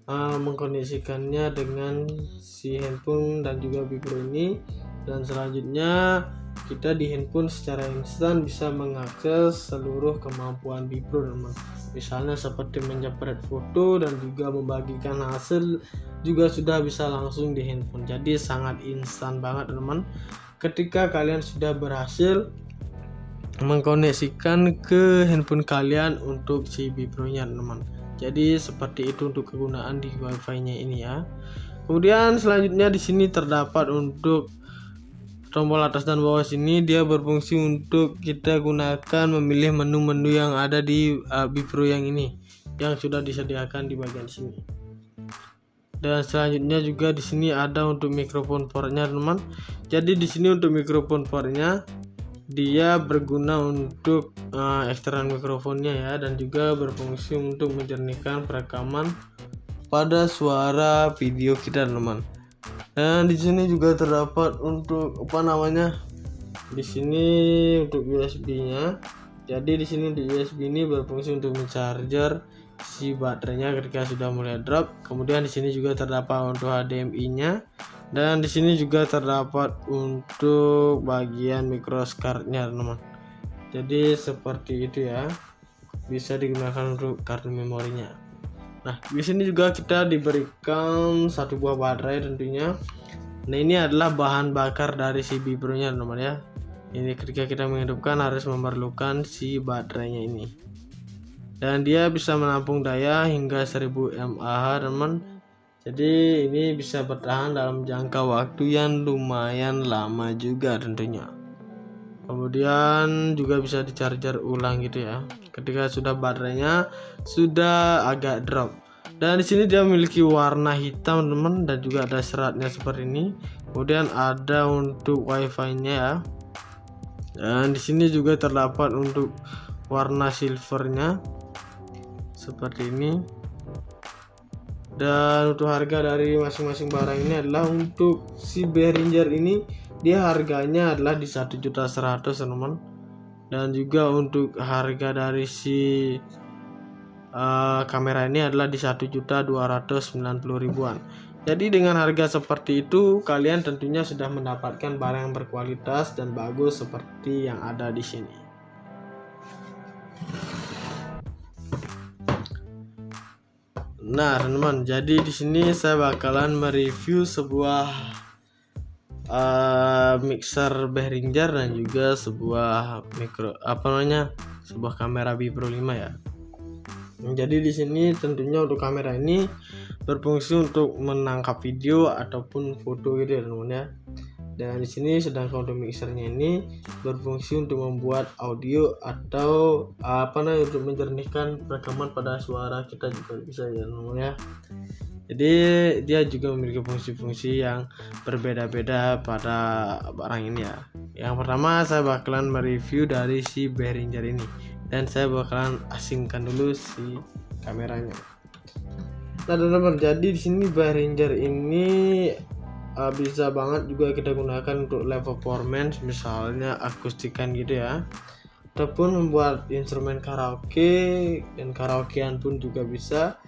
S1: mengkoneksikannya dengan si handphone dan juga Bipro ini. Dan selanjutnya kita di handphone secara instan bisa mengakses seluruh kemampuan Bipro, teman. Misalnya seperti menjepret foto dan juga membagikan hasil juga sudah bisa langsung di handphone. Jadi sangat instan banget, teman. Ketika kalian sudah berhasil mengkoneksikan ke handphone kalian untuk si Bipro-nya, teman. Jadi seperti itu untuk kegunaan di Wi-Fi-nya ini ya. Kemudian selanjutnya di sini terdapat untuk tombol atas dan bawah sini, dia berfungsi untuk kita gunakan memilih menu-menu yang ada di Bipro yang ini yang sudah disediakan di bagian sini. Dan selanjutnya juga di sini ada untuk mikrofon portnya, teman. Jadi di sini untuk mikrofon portnya dia berguna untuk eksternal mikrofonnya ya, dan juga berfungsi untuk menjernihkan perekaman pada suara video kita, teman. Dan di sini juga terdapat untuk di sini untuk USB-nya. Jadi di sini di USB ini berfungsi untuk mencharger si baterainya ketika sudah mulai drop. Kemudian di sini juga terdapat untuk HDMI-nya. Dan di sini juga terdapat untuk bagian microscard-nya, teman. Jadi seperti itu ya. Bisa digunakan untuk kartu memorinya. Nah, di sini juga kita diberikan satu buah baterai tentunya. Nah, ini adalah bahan bakar dari si Bipro-nya, teman ya. Ini ketika kita menghidupkan harus memerlukan si baterainya ini. Dan dia bisa menampung daya hingga 1000 mAh, teman. Jadi ini bisa bertahan dalam jangka waktu yang lumayan lama juga tentunya. Kemudian juga bisa di-charger ulang gitu ya, ketika sudah baterainya sudah agak drop. Dan di sini dia memiliki warna hitam, teman, dan juga ada seratnya seperti ini. Kemudian ada untuk Wi-Fi-nya ya. Dan di sini juga terdapat untuk warna silvernya seperti ini. Dan untuk harga dari masing-masing barang ini adalah untuk si Behringer ini, dia harganya adalah di 1.100.000, teman. Dan juga untuk harga dari si kamera ini adalah di 1.290.000-an. Jadi dengan harga seperti itu kalian tentunya sudah mendapatkan barang yang berkualitas dan bagus seperti yang ada di sini. Nah, teman-teman, jadi di sini saya bakalan mereview sebuah mixer Behringer dan juga sebuah sebuah kamera Bipro 5 ya. Jadi di sini tentunya untuk kamera ini berfungsi untuk menangkap video ataupun foto gitu ya, teman ya. Dan di sini sedangkan untuk mixernya ini berfungsi untuk membuat audio atau untuk menjernihkan rekaman pada suara kita juga bisa ya, teman ya. Jadi dia juga memiliki fungsi-fungsi yang berbeda-beda pada barang ini ya. Yang pertama saya bakalan mereview dari si Behringer ini, dan saya bakalan asingkan dulu si kameranya. Nah, teman-teman, jadi di sini Behringer ini bisa banget juga kita gunakan untuk live performance, misalnya akustikan gitu ya, ataupun membuat instrumen karaoke dan karaokean pun juga bisa.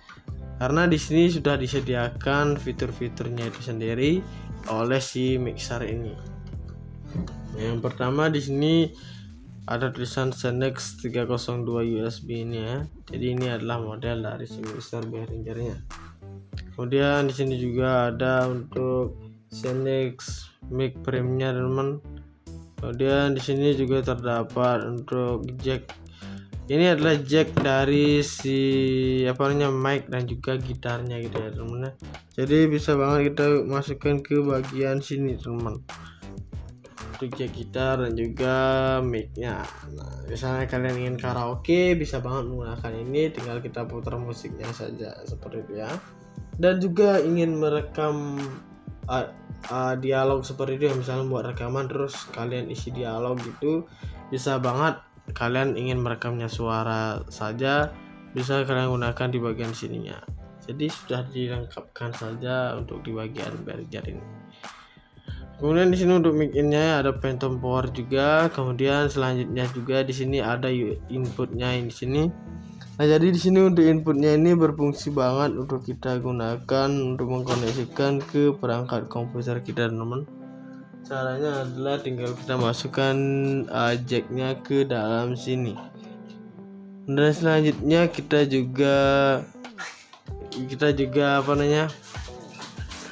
S1: Karena di sini sudah disediakan fitur-fiturnya itu sendiri oleh si mixer ini. Yang pertama di sini ada tulisan Senex 302 USB ini ya. Jadi ini adalah model dari si mixer Behringer-nya. Kemudian di sini juga ada untuk Senex mic prime-nya, teman. Kemudian di sini juga terdapat untuk jack. Ini adalah jack dari si mic dan juga gitarnya gitu ya, teman. Jadi bisa banget kita masukkan ke bagian sini, teman. Untuk jack gitar dan juga mic-nya. Nah, misalnya kalian ingin karaoke bisa banget menggunakan ini, tinggal kita putar musiknya saja seperti itu ya. Dan juga ingin merekam dialog seperti itu ya, misalnya buat rekaman terus kalian isi dialog gitu, bisa banget. Kalian ingin merekamnya suara saja, bisa kalian gunakan di bagian sininya. Jadi sudah dilengkapkan saja untuk di bagian Behringer ini. Kemudian di sini untuk mic in-nya ada phantom power juga. Kemudian selanjutnya juga di sini ada inputnya di sini. Nah, jadi di sini untuk inputnya ini berfungsi banget untuk kita gunakan untuk mengkoneksikan ke perangkat komputer kita, teman-teman. Caranya adalah tinggal kita masukkan jacknya ke dalam sini. Dan selanjutnya kita juga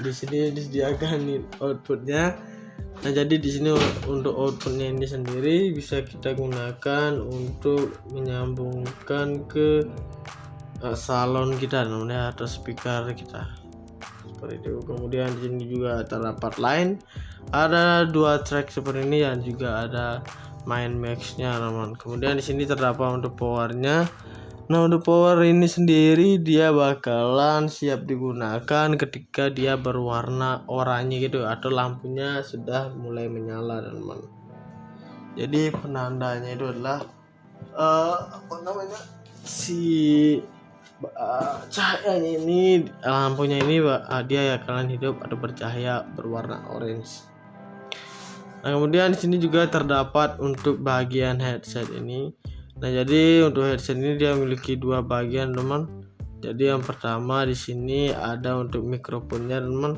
S1: di sini disediakan outputnya. Nah, jadi di sini untuk outputnya ini sendiri bisa kita gunakan untuk menyambungkan ke salon kita, namanya, atau speaker kita seperti itu. Kemudian di sini juga terdapat line, ada 2 track seperti ini, dan juga ada main max-nya, teman. Kemudian di sini terdapat untuk powernya. Nah, untuk power ini sendiri dia bakalan siap digunakan ketika dia berwarna oranye gitu, atau lampunya sudah mulai menyala, teman. Jadi penandanya itu adalah cahayanya ini, lampunya ini dia akan hidup atau bercahaya berwarna orange. Nah, kemudian di sini juga terdapat untuk bagian headset ini. Nah, jadi untuk headset ini dia memiliki 2 bagian, teman. Jadi yang pertama di sini ada untuk mikrofonnya, teman.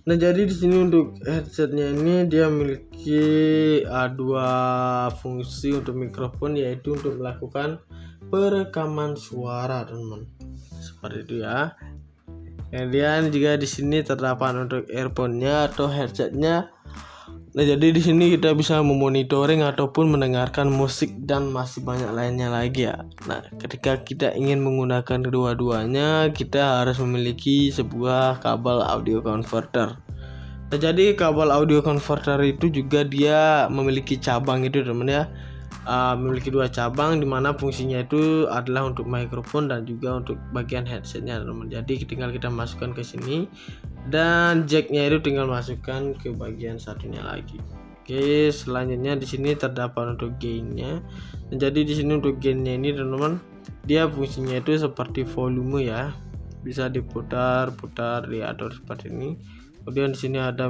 S1: Nah, jadi di sini untuk headsetnya ini dia memiliki 2 fungsi untuk mikrofon, yaitu untuk melakukan perekaman suara, teman. Seperti itu ya. Kemudian juga di sini terdapat untuk earphone-nya atau headsetnya. Nah, jadi di sini kita bisa memonitoring ataupun mendengarkan musik dan masih banyak lainnya lagi ya. Nah, ketika kita ingin menggunakan kedua-duanya, kita harus memiliki sebuah kabel audio converter. Nah, jadi kabel audio converter itu juga dia memiliki cabang itu, teman ya. Memiliki 2 cabang, dimana fungsinya itu adalah untuk mikrofon dan juga untuk bagian headsetnya, teman. Jadi tinggal kita masukkan ke sini, dan jacknya itu tinggal masukkan ke bagian satunya lagi. Oke, selanjutnya di sini terdapat untuk gainnya. Jadi di sini untuk gainnya ini, teman-teman, dia fungsinya itu seperti volume ya, bisa diputar-putar, diatur seperti ini. Kemudian di sini ada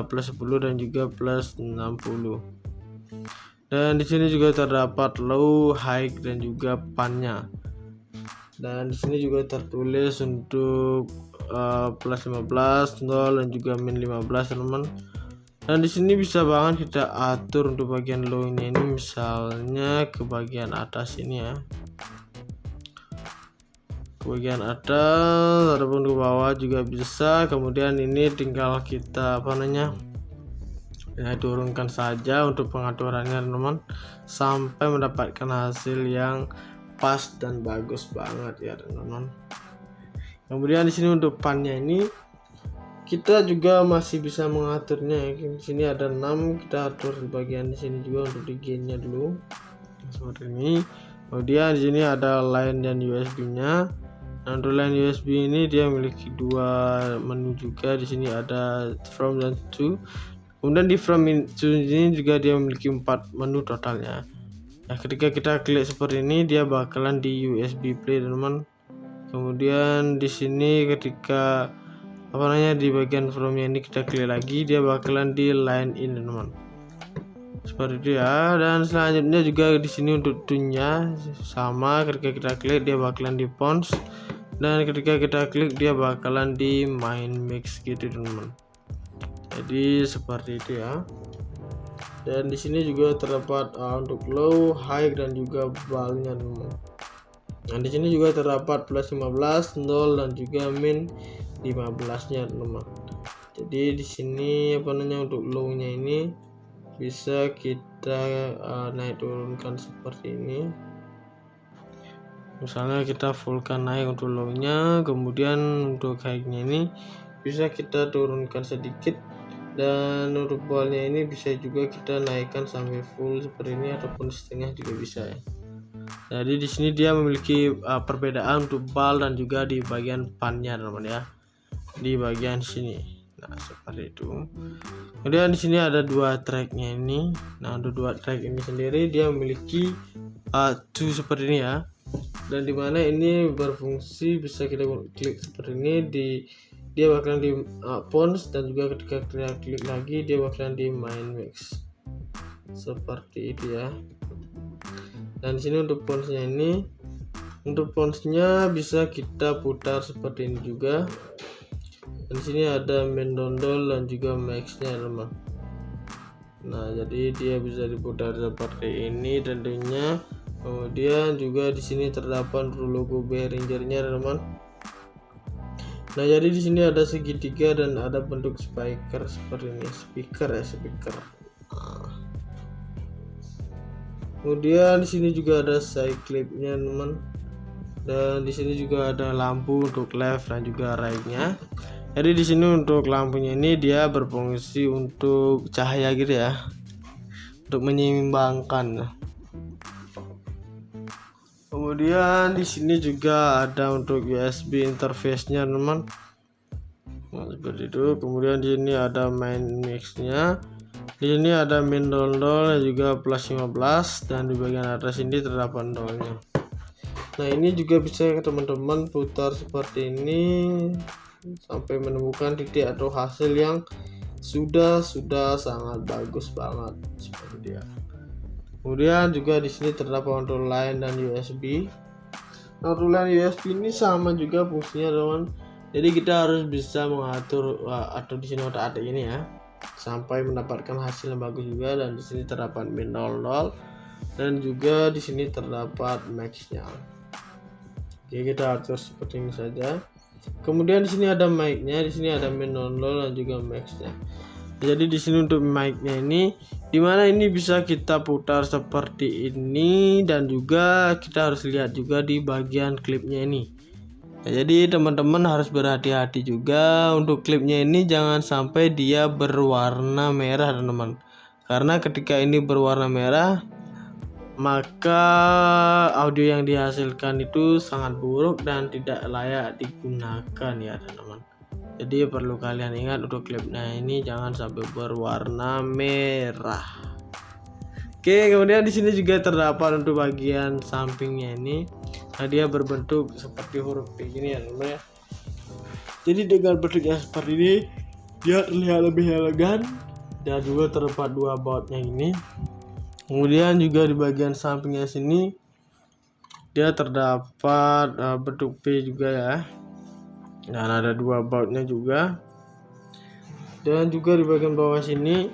S1: plus 10 dan juga plus 60. Dan di sini juga terdapat low, high, dan juga pan-nya. Dan di sini juga tertulis untuk plus 15, 0, dan juga min 15, teman. Dan di sini bisa banget kita atur untuk bagian low-nya ini, misalnya ke bagian atas ini ya. Ke bagian atas ataupun ke bawah juga bisa. Kemudian ini tinggal kita turunkan saja untuk pengaturannya, teman, sampai mendapatkan hasil yang pas dan bagus banget ya, teman. Kemudian di sini untuk pan-nya ini kita juga masih bisa mengaturnya. Di sini ada 6, kita atur di bagian di sini juga untuk di gain-nya dulu seperti ini. Kemudian di sini ada line dan USB-nya. Nah, untuk line USB ini dia memiliki 2 menu juga. Di sini ada from dan to. Kemudian di from ini juga dia memiliki 4 menu totalnya. Nah, ketika kita klik seperti ini, dia bakalan di USB play, teman. Kemudian di sini ketika di bagian from-nya ini kita klik lagi, dia bakalan di line in, teman. Seperti itu ya. Dan selanjutnya juga di sini untuk tune-nya sama, ketika kita klik dia bakalan di pons, dan ketika kita klik dia bakalan di main mix gitu, teman. Jadi seperti itu ya. Dan di sini juga terdapat untuk low, high, dan juga bar-nya, teman. Nah, di sini juga terdapat plus 15, 0, dan juga min 15-nya, teman. Jadi di sini untuk low-nya ini bisa kita naik turunkan seperti ini. Misalnya kita fullkan naik untuk low-nya, kemudian untuk high-nya ini bisa kita turunkan sedikit, dan untuk ball-nya ini bisa juga kita naikkan sampai full seperti ini, ataupun setengah juga bisa ya. Jadi di sini dia memiliki perbedaan untuk ball dan juga di bagian pan-nya, teman ya, di bagian sini. Nah, seperti itu. Kemudian di sini ada 2 track-nya ini. Nah, untuk 2 track ini sendiri dia memiliki seperti ini ya. Dan dimana ini berfungsi bisa kita klik seperti ini, dia bakalan di pons, dan juga ketika kita klik lagi dia bakalan di main mix seperti itu ya. Dan di sini untuk ponsnya ini, untuk ponsnya bisa kita putar seperti ini juga. Dan di sini ada main dondol dan juga max-nya teman. Nah, jadi dia bisa diputar seperti ini tentunya. Kemudian juga di sini terdapat logo Behringer-nya teman. Nah, jadi di sini ada segitiga dan ada bentuk speaker seperti ini, speaker. Nah. Kemudian di sini juga ada side clip-nya teman. Dan di sini juga ada lampu untuk left dan juga right-nya. Jadi di sini untuk lampunya ini dia berfungsi untuk cahaya gitu ya, untuk menyeimbangkan. Kemudian di sini juga ada untuk USB interface-nya teman. Nah, seperti itu. Kemudian di sini ada main mix-nya. Di sini ada main dondol dan juga plus 15, dan di bagian atas ini terdapat dolnya. Nah, ini juga bisa teman-teman putar seperti ini sampai menemukan titik atau hasil yang sudah sangat bagus banget seperti dia. Kemudian juga di sini terdapat untuk line dan USB. Nah, untuk line USB ini sama juga fungsinya teman. Jadi kita harus bisa mengatur atau di sini otak-atik ini ya, sampai mendapatkan hasil yang bagus juga. Dan di sini terdapat min 00 dan juga di sini terdapat max-nya. Oke, kita atur seperti ini saja. Kemudian di sini ada mic-nya, di sini ada min 00 dan juga max-nya. Jadi di sini untuk mic-nya ini, dimana ini bisa kita putar seperti ini, dan juga kita harus lihat juga di bagian klipnya ini. Nah, jadi teman-teman harus berhati-hati juga untuk klipnya ini, jangan sampai dia berwarna merah teman-teman. Karena ketika ini berwarna merah, maka audio yang dihasilkan itu sangat buruk dan tidak layak digunakan ya teman-teman. Jadi perlu kalian ingat untuk klipnya ini jangan sampai berwarna merah. Oke, kemudian di sini juga terdapat untuk bagian sampingnya ini. Nah, dia berbentuk seperti huruf P gini ya teman-teman ya. Jadi dengan bentuknya seperti ini, dia terlihat lebih elegan dan juga terdapat dua bautnya ini. Kemudian juga di bagian sampingnya sini dia terdapat bentuk P juga ya. Dan ada dua bautnya juga. Dan juga di bagian bawah sini,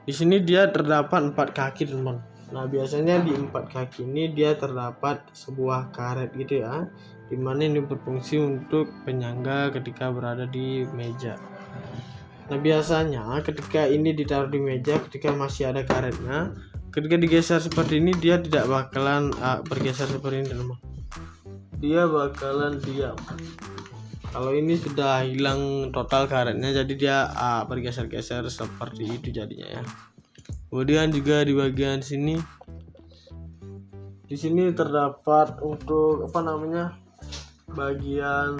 S1: di sini dia terdapat 4 kaki teman. Nah, biasanya di 4 kaki ini dia terdapat sebuah karet gitu ya, dimana ini berfungsi untuk penyangga ketika berada di meja. Nah, biasanya ketika ini ditaruh di meja, ketika masih ada karetnya, ketika digeser seperti ini dia tidak bakalan bergeser seperti ini teman. Dia bakalan diam. Kalau ini sudah hilang total karetnya, jadi dia bergeser-geser seperti itu jadinya ya. Kemudian juga di bagian sini, di sini terdapat untuk bagian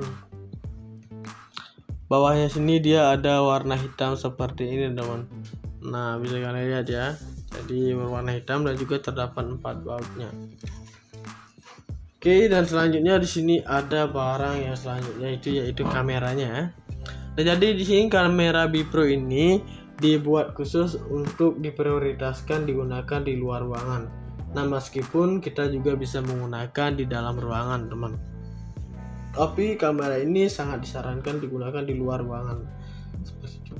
S1: bawahnya sini dia ada warna hitam seperti ini teman. Nah, bisa kalian lihat ya. Jadi berwarna hitam dan juga terdapat 4 bautnya. Oke, dan selanjutnya di sini ada barang yang selanjutnya yaitu kameranya. Nah, jadi di sini kamera Bipro ini dibuat khusus untuk diprioritaskan digunakan di luar ruangan. Nah, meskipun kita juga bisa menggunakan di dalam ruangan, teman. Tapi kamera ini sangat disarankan digunakan di luar ruangan. Seperti itu.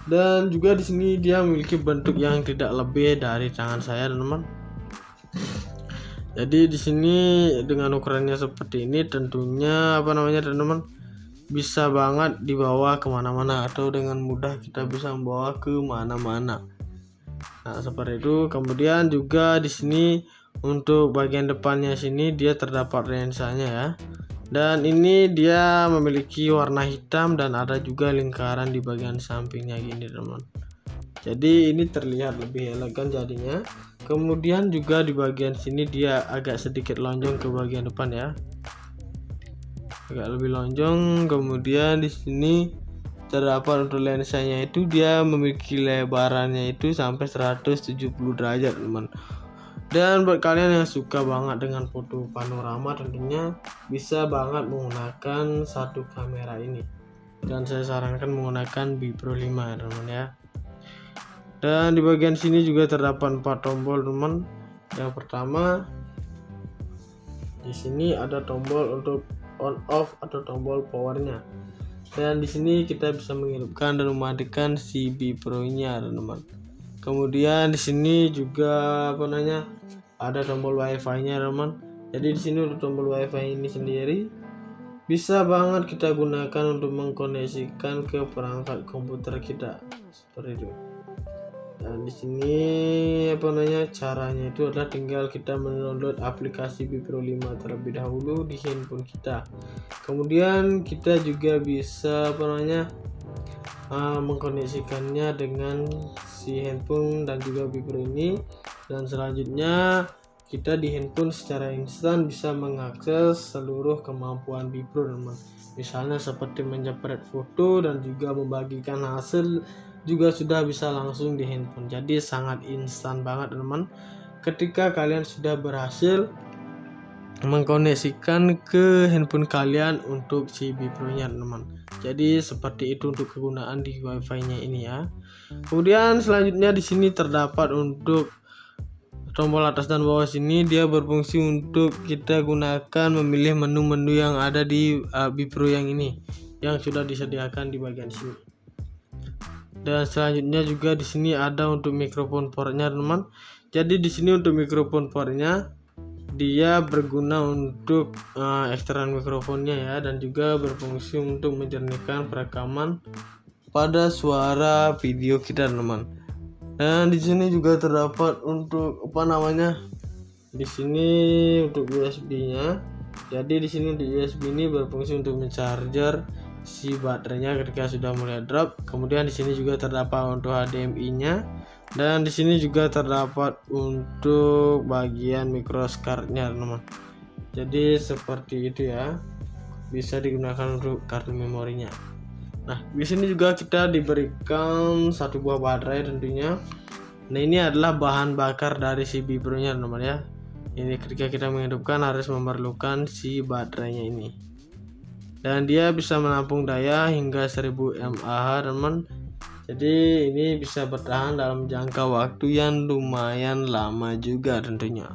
S1: Dan juga di sini dia memiliki bentuk yang tidak lebih dari tangan saya, teman-teman. Jadi di sini dengan ukurannya seperti ini tentunya teman-teman bisa banget dibawa kemana-mana atau dengan mudah kita bisa membawa ke mana-mana. Nah, seperti itu. Kemudian juga di sini untuk bagian depannya sini dia terdapat lensanya ya. Dan ini dia memiliki warna hitam dan ada juga lingkaran di bagian sampingnya gini teman. Jadi ini terlihat lebih elegan jadinya. Kemudian juga di bagian sini dia agak sedikit lonjong ke bagian depan ya. Agak lebih lonjong. Kemudian di sini terdapat untuk lensanya itu dia memiliki lebarannya itu sampai 170 derajat teman. Dan buat kalian yang suka banget dengan foto panorama tentunya bisa banget menggunakan satu kamera ini. Dan saya sarankan menggunakan Bipro 5 teman ya. Dan di bagian sini juga terdapat 4 tombol teman. Yang pertama di sini ada tombol untuk on off atau tombol powernya. Dan di sini kita bisa menghidupkan dan mematikan si B Pro-nya teman. Kemudian di sini juga ada tombol WiFi-nya teman. Jadi di sini untuk tombol WiFi ini sendiri bisa banget kita gunakan untuk mengkoneksikan ke perangkat komputer kita seperti itu. Dan di sini caranya itu adalah tinggal kita mendownload aplikasi B Pro 5 terlebih dahulu di handphone kita. Kemudian kita juga bisa mengkoneksikannya dengan si handphone dan juga B Pro ini. Dan selanjutnya kita di handphone secara instan bisa mengakses seluruh kemampuan B Pro teman. Misalnya seperti menjepret foto dan juga membagikan hasil juga sudah bisa langsung di handphone. Jadi sangat instan banget teman ketika kalian sudah berhasil mengkoneksikan ke handphone kalian untuk si B Pro nya teman. Jadi seperti itu untuk kegunaan di WiFi nya ini ya. Kemudian selanjutnya di sini terdapat untuk tombol atas dan bawah sini, dia berfungsi untuk kita gunakan memilih menu-menu yang ada di B Pro yang ini yang sudah disediakan di bagian sini. Dan selanjutnya juga di sini ada untuk mikrofon portnya teman. Jadi di sini untuk mikrofon portnya dia berguna untuk eksternal mikrofonnya ya, dan juga berfungsi untuk menjernihkan perekaman pada suara video kita teman. Dan di sini juga terdapat untuk di sini untuk USB-nya. Jadi di sini di USB ini berfungsi untuk mencarger si baterainya ketika sudah mulai drop. Kemudian di sini juga terdapat untuk HDMI-nya, dan di sini juga terdapat untuk bagian microscard-nya teman. Jadi seperti itu ya, bisa digunakan untuk kartu memorinya. Nah, di sini juga kita diberikan satu buah baterai tentunya. Nah, ini adalah bahan bakar dari si B Pro-nya teman ya. Ini ketika kita menghidupkan harus memerlukan si baterainya ini. Dan dia bisa menampung daya hingga 1000 mAh teman. Jadi ini bisa bertahan dalam jangka waktu yang lumayan lama juga tentunya.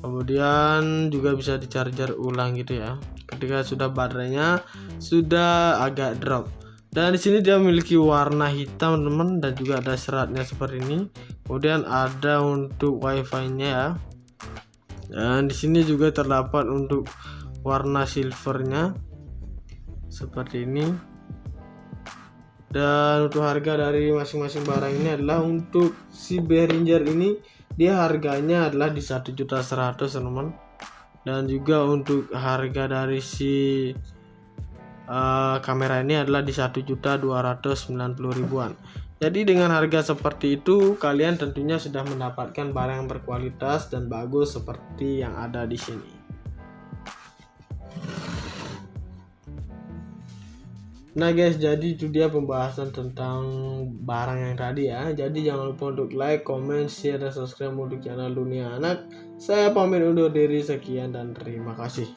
S1: Kemudian juga bisa di charger ulang gitu ya ketika sudah baterainya sudah agak drop. Dan di sini dia memiliki warna hitam teman, dan juga ada seratnya seperti ini. Kemudian ada untuk WiFi-nya ya. Dan di sini juga terdapat untuk warna silvernya seperti ini. Dan untuk harga dari masing-masing barang ini adalah untuk si Behringer ini, dia harganya adalah di 1.100.000 teman. Dan juga untuk harga dari si kamera ini adalah di 1.290.000-an. Jadi dengan harga seperti itu kalian tentunya sudah mendapatkan barang yang berkualitas dan bagus seperti yang ada di sini. Nah guys, jadi itu dia pembahasan tentang barang yang tadi ya. Jadi jangan lupa untuk like, comment, share, dan subscribe untuk channel Dunia Anak. Saya pamit undur diri, sekian dan terima kasih.